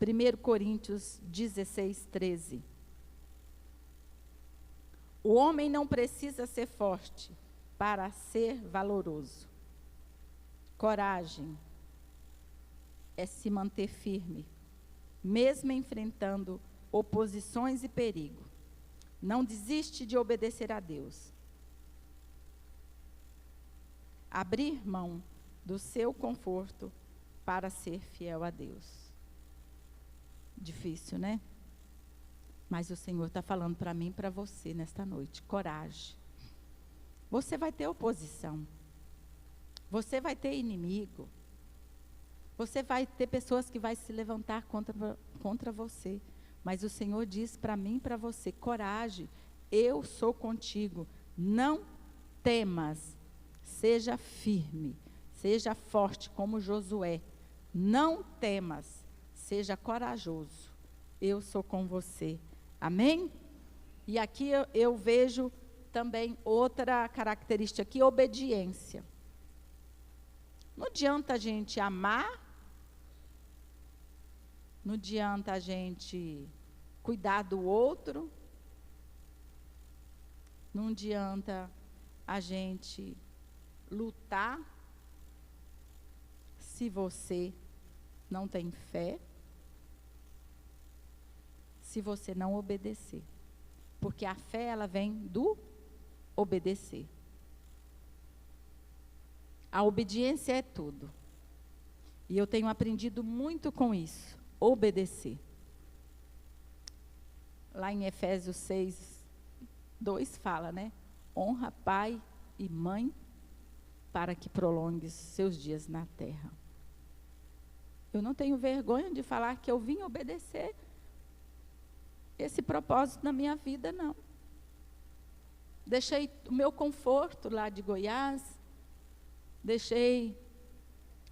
1 Coríntios 16, 13. O homem não precisa ser forte para ser valoroso. Coragem é se manter firme, mesmo enfrentando oposições e perigo. Não desiste de obedecer a Deus. Abrir mão do seu conforto para ser fiel a Deus. Difícil, né? Mas o Senhor está falando para mim e para você nesta noite. Coragem. Você vai ter oposição. Você vai ter inimigo. Você vai ter pessoas que vão se levantar contra você. Mas o Senhor diz para mim e para você, coragem, eu sou contigo. Não temas, seja firme, seja forte como Josué. Não temas, seja corajoso, eu sou com você. Amém? E aqui eu vejo também outra característica aqui, obediência. Não adianta a gente amar, não adianta a gente cuidar do outro, não adianta a gente lutar se você não tem fé, se você não obedecer. Porque a fé, ela vem do obedecer. A obediência é tudo. E eu tenho aprendido muito com isso, obedecer. Lá em Efésios 6, 2 fala, né? Honra pai e mãe para que prolongues seus dias na terra. Eu não tenho vergonha de falar que eu vim obedecer esse propósito na minha vida, não. Deixei o meu conforto lá de Goiás, deixei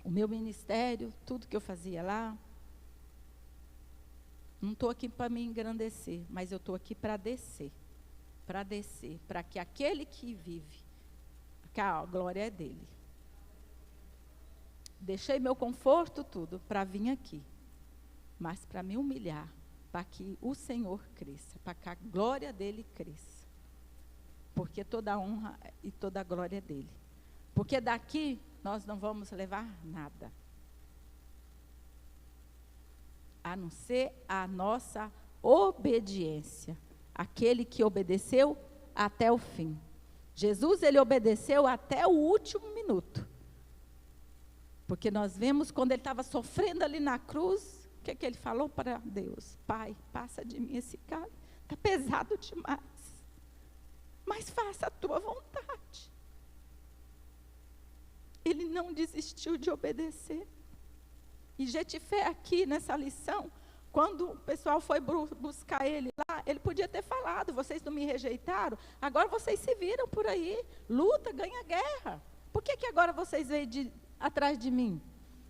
o meu ministério, tudo que eu fazia lá. Não estou aqui para me engrandecer, mas eu estou aqui para descer, para que aquele que vive, que a glória é dele. Deixei meu conforto tudo para vir aqui, mas para me humilhar, para que o Senhor cresça, para que a glória dele cresça. Porque toda a honra e toda a glória é dele. Porque daqui nós não vamos levar nada, a não ser a nossa obediência. Aquele que obedeceu até o fim. Jesus, ele obedeceu até o último minuto. Porque nós vemos quando ele estava sofrendo ali na cruz, o que ele falou para Deus? Pai, passa de mim esse cálice, está pesado demais, mas faça a tua vontade. Ele não desistiu de obedecer. E Jetifé aqui nessa lição, quando o pessoal foi buscar ele lá, ele podia ter falado, vocês não me rejeitaram, agora vocês se viram por aí, luta, ganha guerra. Por que agora vocês veio atrás de mim?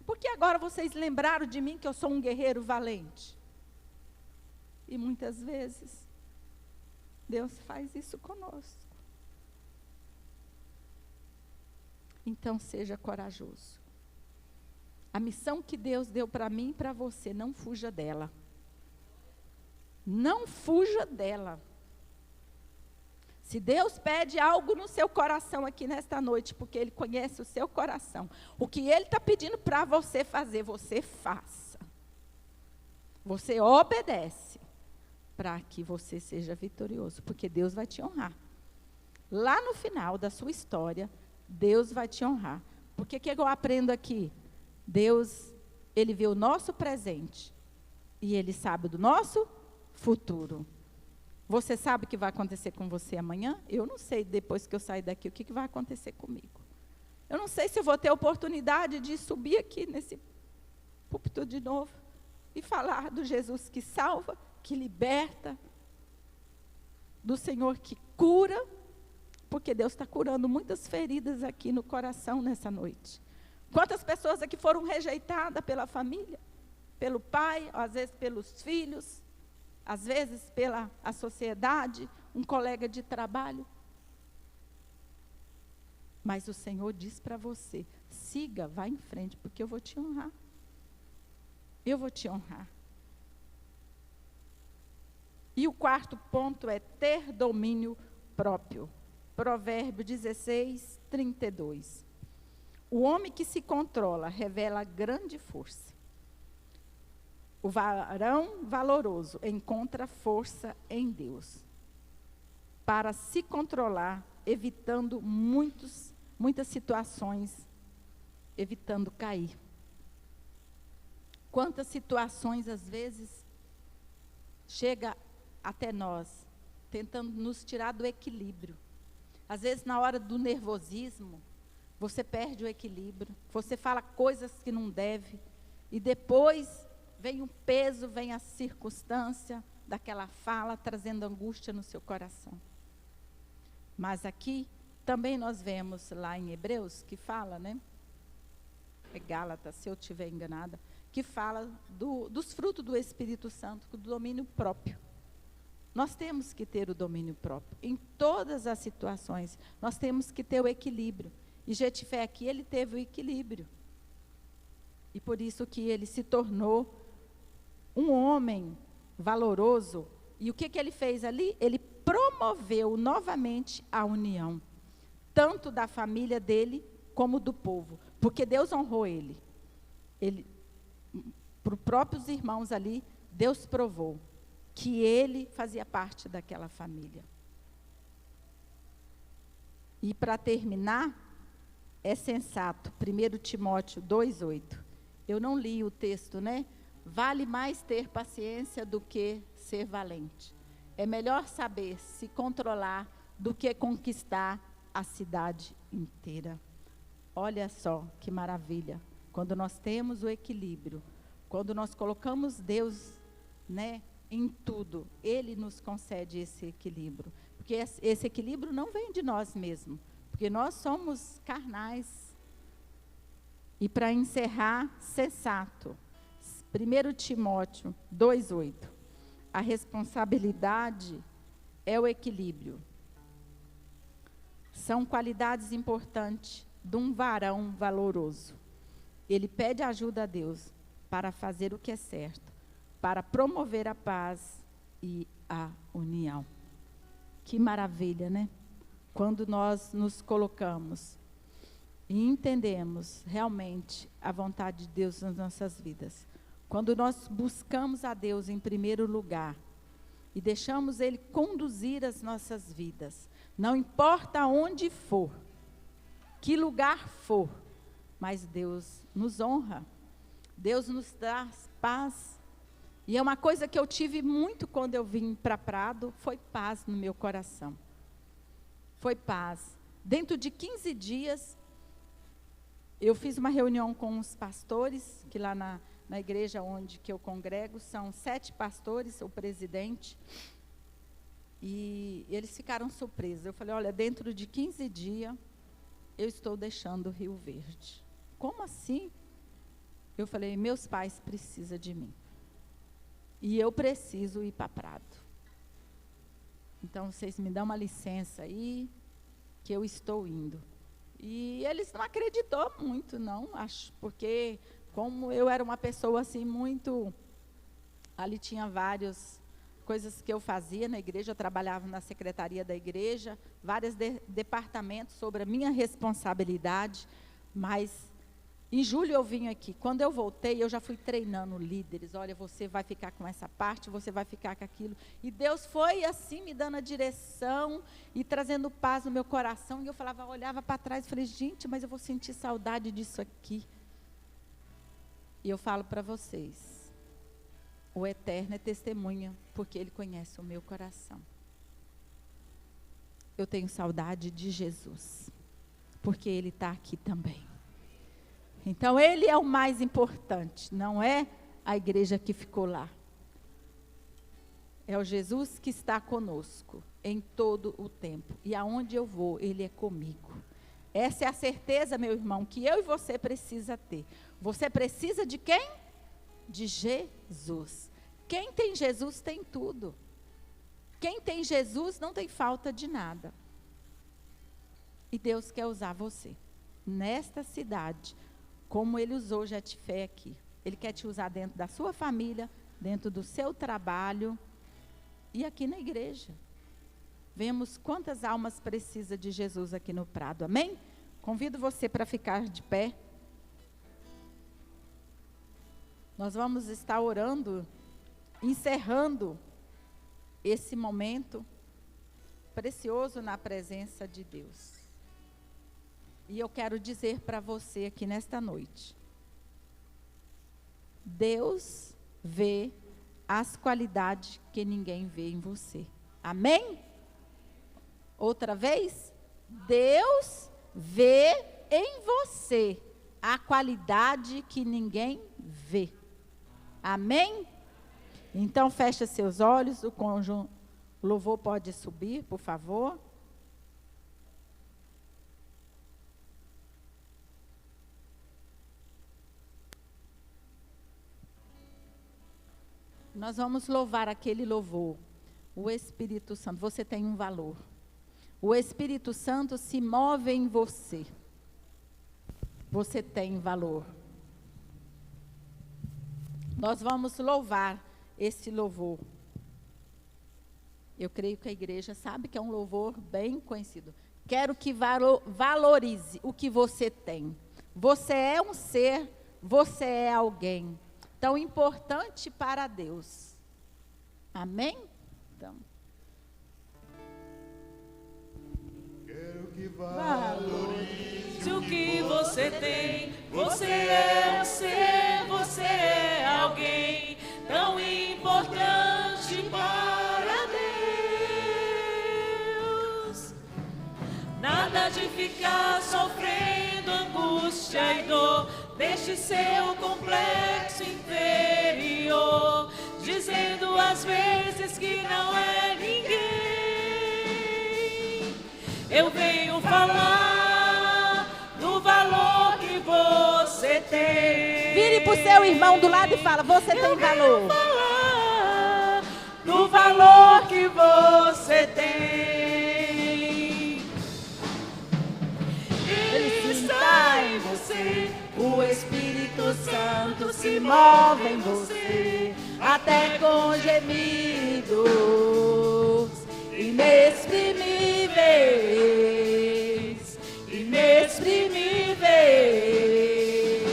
Por que agora vocês lembraram de mim que eu sou um guerreiro valente? E muitas vezes, Deus faz isso conosco. Então, seja corajoso. A missão que Deus deu para mim e para você, não fuja dela. Não fuja dela. Se Deus pede algo no seu coração aqui nesta noite, porque Ele conhece o seu coração, o que Ele está pedindo para você fazer, você faça. Você obedece, para que você seja vitorioso, porque Deus vai te honrar. Lá no final da sua história, Deus vai te honrar. Porque o que eu aprendo aqui? Deus, Ele vê o nosso presente e Ele sabe do nosso futuro. Você sabe o que vai acontecer com você amanhã? Eu não sei, depois que eu sair daqui, o que vai acontecer comigo. Eu não sei se eu vou ter a oportunidade de subir aqui nesse púlpito de novo e falar do Jesus que salva, que liberta, do Senhor que cura, porque Deus está curando muitas feridas aqui no coração nessa noite. Quantas pessoas aqui foram rejeitadas pela família, pelo pai, às vezes pelos filhos, às vezes pela a sociedade, um colega de trabalho. Mas o Senhor diz para você, siga, vá em frente, porque eu vou te honrar. Eu vou te honrar. E o quarto ponto é ter domínio próprio. Provérbio 16, 32. O homem que se controla revela grande força. O varão valoroso encontra força em Deus para se controlar, evitando muitas situações, evitando cair. Quantas situações, às vezes, chega até nós, tentando nos tirar do equilíbrio. Às vezes, na hora do nervosismo, você perde o equilíbrio, você fala coisas que não deve, e depois vem o peso, vem a circunstância daquela fala, trazendo angústia no seu coração. Mas aqui, também nós vemos lá em Hebreus, que fala, né? É Gálatas, se eu estiver enganada, que fala dos frutos do Espírito Santo, do domínio próprio. Nós temos que ter o domínio próprio. Em todas as situações, nós temos que ter o equilíbrio. E Jetifé aqui, ele teve o equilíbrio. E por isso que ele se tornou um homem valoroso. E o que ele fez ali? Ele promoveu novamente a união, tanto da família dele, como do povo. Porque Deus honrou ele. Para os próprios irmãos ali, Deus provou que ele fazia parte daquela família. E para terminar, é sensato, 1 Timóteo 2,8. Eu não li o texto, né? Vale mais ter paciência do que ser valente. É melhor saber se controlar do que conquistar a cidade inteira. Olha só que maravilha. Quando nós temos o equilíbrio, quando nós colocamos Deus, né, em tudo, Ele nos concede esse equilíbrio. Porque esse equilíbrio não vem de nós mesmos, porque nós somos carnais. E para encerrar, sensato, 1 Timóteo 2,8. A responsabilidade é o equilíbrio. São qualidades importantes de um varão valoroso. Ele pede ajuda a Deus para fazer o que é certo, para promover a paz e a união. Que maravilha, né? Quando nós nos colocamos e entendemos realmente a vontade de Deus nas nossas vidas. Quando nós buscamos a Deus em primeiro lugar e deixamos Ele conduzir as nossas vidas, não importa onde for, que lugar for, mas Deus nos honra, Deus nos dá paz. E é uma coisa que eu tive muito quando eu vim para Prado, foi paz no meu coração. Foi paz. Dentro de 15 dias, eu fiz uma reunião com os pastores, que lá na igreja onde que eu congrego, são 7 pastores, o presidente, e eles ficaram surpresos. Eu falei, olha, dentro de 15 dias, eu estou deixando o Rio Verde. Como assim? Eu falei, meus pais precisam de mim. E eu preciso ir para Prado. Então, vocês me dão uma licença aí, que eu estou indo. E eles não acreditou muito, não, acho, porque como eu era uma pessoa assim muito, ali tinha várias coisas que eu fazia na igreja, eu trabalhava na secretaria da igreja, vários departamentos sobre a minha responsabilidade, mas em julho eu vim aqui. Quando eu voltei, eu já fui treinando líderes. Olha, você vai ficar com essa parte, você vai ficar com aquilo. E Deus foi assim me dando a direção e trazendo paz no meu coração. E eu falava, olhava para trás e falei, gente, mas eu vou sentir saudade disso aqui. E eu falo para vocês, o Eterno é testemunha, porque Ele conhece o meu coração. Eu tenho saudade de Jesus, porque Ele está aqui também. Então, Ele é o mais importante, não é a igreja que ficou lá. É o Jesus que está conosco em todo o tempo. E aonde eu vou, Ele é comigo. Essa é a certeza, meu irmão, que eu e você precisa ter. Você precisa de quem? De Jesus. Quem tem Jesus tem tudo. Quem tem Jesus não tem falta de nada. E Deus quer usar você nesta cidade, como Ele usou Jetifé aqui. Ele quer te usar dentro da sua família, dentro do seu trabalho e aqui na igreja. Vemos quantas almas precisa de Jesus aqui no Prado, amém? Convido você para ficar de pé. Nós vamos estar orando, encerrando esse momento precioso na presença de Deus. E eu quero dizer para você aqui nesta noite, Deus vê as qualidades que ninguém vê em você. Amém? Outra vez, Deus vê em você a qualidade que ninguém vê. Amém? Então fecha seus olhos, o louvor pode subir, por favor. Nós vamos louvar aquele louvor. O Espírito Santo, você tem um valor. O Espírito Santo se move em você. Você tem valor. Nós vamos louvar esse louvor. Eu creio que a igreja sabe que é um louvor bem conhecido. Quero que valorize o que você tem. Você é um ser, você é alguém tão importante para Deus. Amém? Então. Quero que valorize O que você tem, você é um ser, você é alguém tão importante para Deus. Nada de ficar sofrendo angústia e dor, deixe seu complexo inferior, dizendo às vezes que não é ninguém. Eu venho falar do valor que você tem. Vire para o seu irmão do lado e fala, você tem valor. Falar do valor que você tem. Ele está em você, o Espírito Santo se move em você, até com gemidos inexprimíveis, inexprimíveis.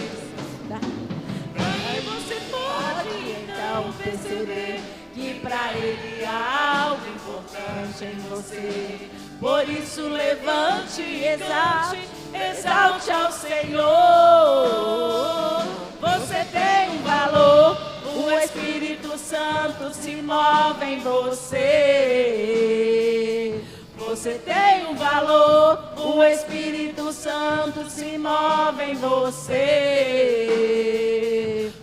Aí você pode então perceber que para Ele há algo importante em você. Por isso levante e exalte, exalte ao Senhor. Você tem um valor, o Espírito Santo se move em você. Você tem um valor, o Espírito Santo se move em você.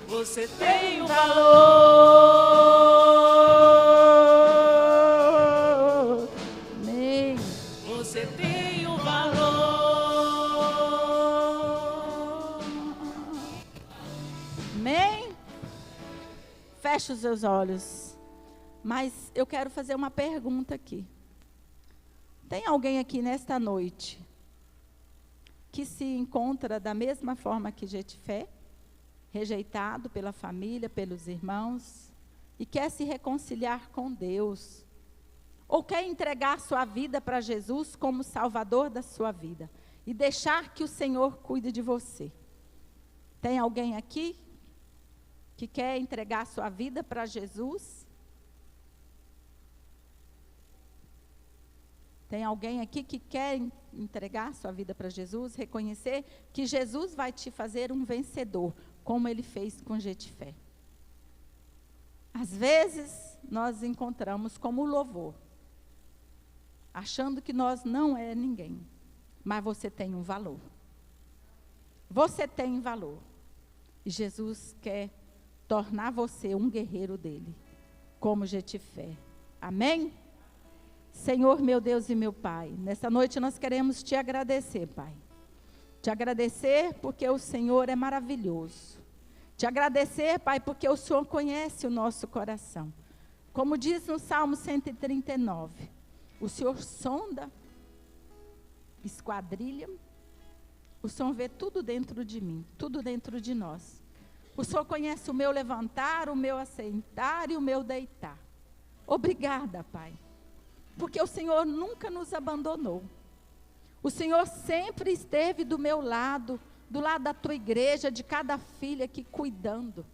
Você tem um valor. Amém. Você tem um valor. Amém? Feche os seus olhos. Mas eu quero fazer uma pergunta aqui. Tem alguém aqui nesta noite que se encontra da mesma forma que Jetifé, rejeitado pela família, pelos irmãos, e quer se reconciliar com Deus? Ou quer entregar sua vida para Jesus como Salvador da sua vida e deixar que o Senhor cuide de você? Tem alguém aqui que quer entregar sua vida para Jesus? Tem alguém aqui que quer entregar sua vida para Jesus, reconhecer que Jesus vai te fazer um vencedor, como Ele fez com Jetifé? Às vezes, nós encontramos como louvor, achando que nós não é ninguém, mas você tem um valor. Você tem valor. E Jesus quer tornar você um guerreiro dele, como Jetifé. Amém? Senhor, meu Deus e meu Pai, nessa noite nós queremos te agradecer, Pai, Te agradecer porque o Senhor é maravilhoso. Te agradecer, Pai, porque o Senhor conhece o nosso coração. Como diz no Salmo 139, o Senhor sonda, esquadrilha, o Senhor vê tudo dentro de mim, tudo dentro de nós. O Senhor conhece o meu levantar, o meu assentar e o meu deitar. Obrigada, Pai, porque o Senhor nunca nos abandonou. O Senhor sempre esteve do meu lado, do lado da tua igreja, de cada filha aqui cuidando.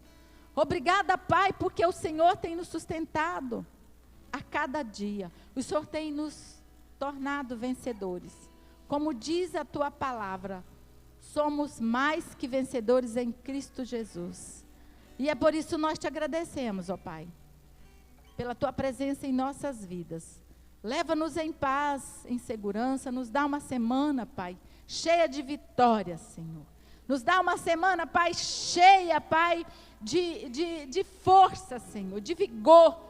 Obrigada, Pai, porque o Senhor tem nos sustentado a cada dia. O Senhor tem nos tornado vencedores. Como diz a tua palavra, somos mais que vencedores em Cristo Jesus. E é por isso nós te agradecemos, ó Pai, pela tua presença em nossas vidas. Leva-nos em paz, em segurança, nos dá uma semana, Pai, cheia de vitórias, Senhor. Nos dá uma semana, Pai, cheia, Pai, de força, Senhor, de vigor.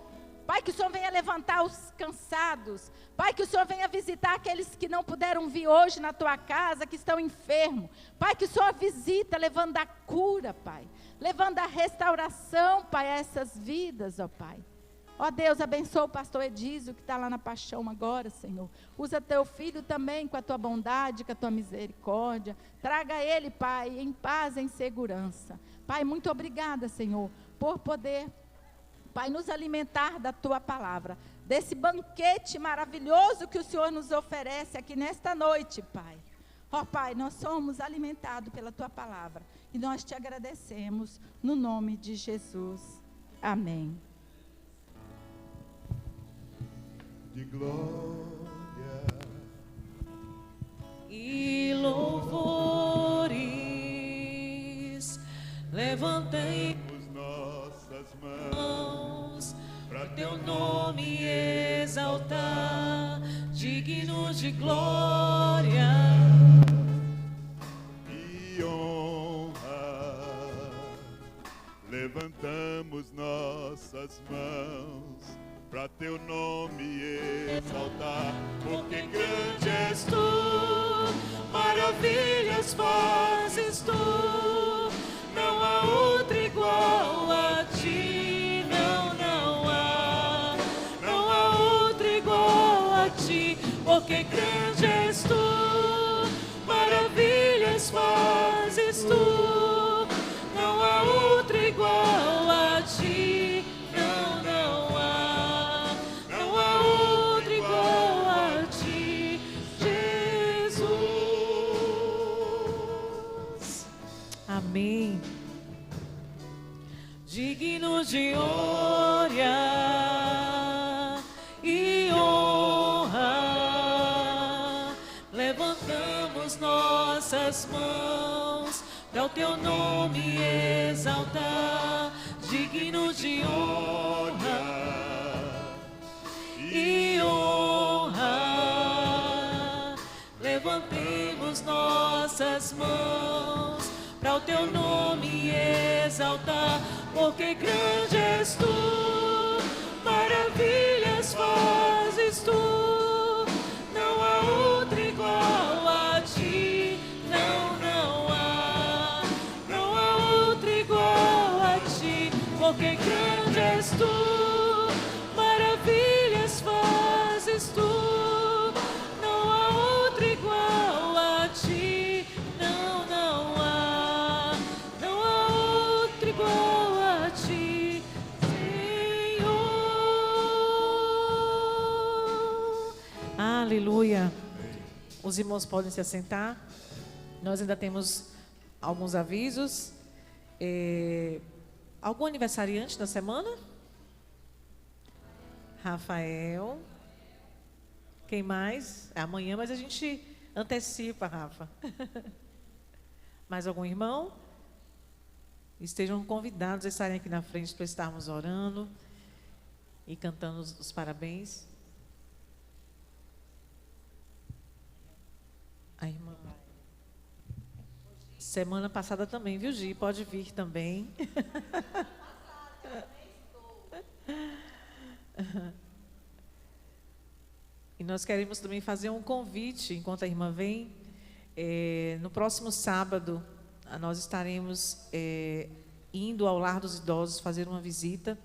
Pai, que o Senhor venha levantar os cansados. Pai, que o Senhor venha visitar aqueles que não puderam vir hoje na tua casa, que estão enfermos. Pai, que o Senhor visita, levando a cura, Pai. Levando a restauração, Pai, a essas vidas, ó Pai. Ó Deus, abençoa o pastor Edísio, que está lá na paixão agora, Senhor. Usa teu filho também com a tua bondade, com a tua misericórdia. Traga ele, Pai, em paz, em segurança. Pai, muito obrigada, Senhor, por poder, Pai, nos alimentar da tua palavra. Desse banquete maravilhoso que o Senhor nos oferece aqui nesta noite, Pai. Ó Pai, nós somos alimentados pela tua palavra. E nós te agradecemos no nome de Jesus. Amém. De glória e louvores, levantemos nossas mãos para teu nome exaltar, digno de glória e honra. Levantamos nossas mãos para teu nome exaltar, porque grande és tu, maravilhas fazes tu, não há outro igual a ti, não há outro igual a ti, porque grande és tu, maravilhas fazes tu, não há outro igual a ti. Amém. Digno de glória e honra, levantamos nossas mãos para o teu nome exaltar, digno de honra e honra, levantemos nossas mãos para o teu nome exaltar, porque grande és tu, maravilhas fazes tu, não há outro igual a ti, não há outro igual a ti, porque grande és tu, maravilhas fazes tu, não há outro igual a ti, não há outro igual a ti, Senhor. Aleluia. Os irmãos podem se assentar. Nós ainda temos alguns avisos. Algum aniversariante da semana? Rafael. Quem mais? É amanhã, mas a gente antecipa, Rafa. Mais algum irmão? Estejam convidados a estarem aqui na frente para estarmos orando e cantando os parabéns. A irmã. Semana passada também, viu, Gi? Pode vir também. E nós queremos também fazer um convite, enquanto a irmã vem, No próximo sábado, nós estaremos indo ao Lar dos Idosos fazer uma visita,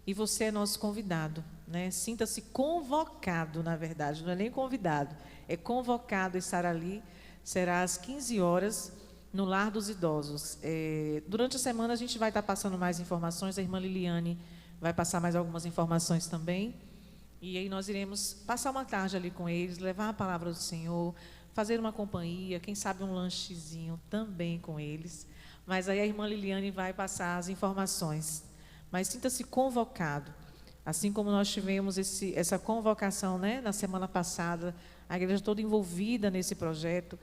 e você é nosso convidado, né? Sinta-se convocado, na verdade, não é nem convidado, é convocado a estar ali. Será às 15 horas no Lar dos Idosos. Durante a semana a gente vai estar passando mais informações, a irmã Liliane vai passar mais algumas informações também, e aí nós iremos passar uma tarde ali com eles, levar a palavra do Senhor, fazer uma companhia, quem sabe um lanchezinho também com eles. Mas aí a irmã Liliane vai passar as informações. Mas sinta-se convocado. Assim como nós tivemos essa convocação, né, na semana passada, a igreja toda envolvida nesse projeto,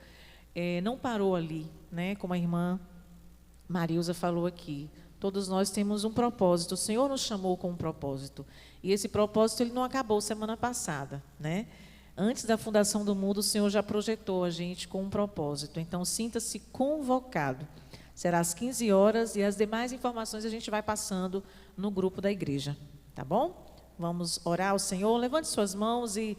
não parou ali, né, como a irmã Marilza falou aqui. Todos nós temos um propósito. O Senhor nos chamou com um propósito. E esse propósito ele não acabou semana passada, né? Antes da fundação do mundo, o Senhor já projetou a gente com um propósito. Então, sinta-se convocado. Será às 15 horas e as demais informações a gente vai passando no grupo da igreja. Tá bom? Vamos orar ao Senhor. Levante suas mãos e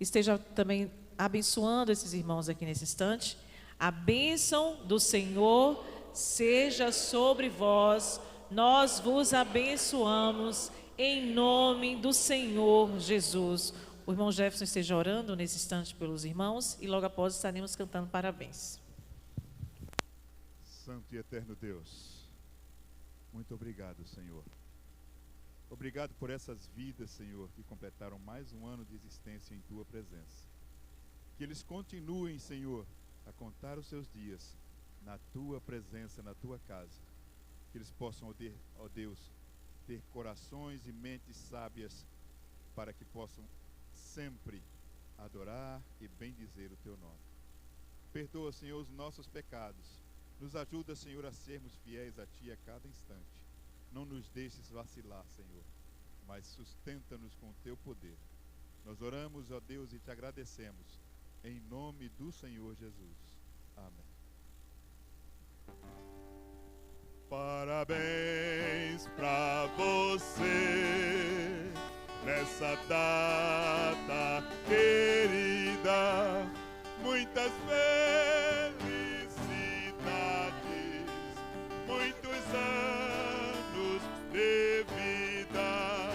esteja também abençoando esses irmãos aqui nesse instante. A bênção do Senhor seja sobre vós. Nós vos abençoamos em nome do Senhor Jesus. O irmão Jefferson esteja orando nesse instante pelos irmãos e logo após estaremos cantando parabéns. Santo e eterno Deus, muito obrigado, Senhor. Obrigado por essas vidas, Senhor, que completaram mais um ano de existência em Tua presença. Que eles continuem, Senhor, a contar os seus dias na Tua presença, na Tua casa. Que eles possam, ó Deus, ter corações e mentes sábias para que possam sempre adorar e bendizer o Teu nome. Perdoa, Senhor, os nossos pecados. Nos ajuda, Senhor, a sermos fiéis a Ti a cada instante. Não nos deixes vacilar, Senhor, mas sustenta-nos com o Teu poder. Nós oramos, ó Deus, e Te agradecemos, em nome do Senhor Jesus. Amém. Parabéns pra você, nessa data querida, muitas felicidades, muitos anos de vida,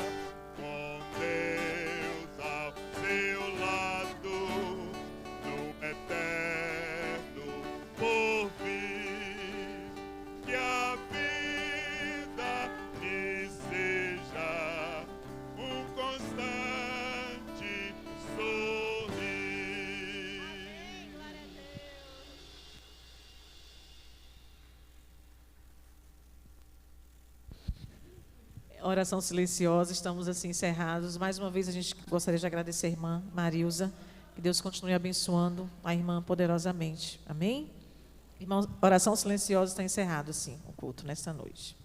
com Deus ao seu lado, no eterno porvir, que a vida lhe seja um constante sorrir. Oração silenciosa, estamos assim encerrados. Mais uma vez a gente gostaria de agradecer a irmã Marilza, que Deus continue abençoando a irmã poderosamente. Amém? Irmãos, oração silenciosa está encerrado, sim, o culto nesta noite.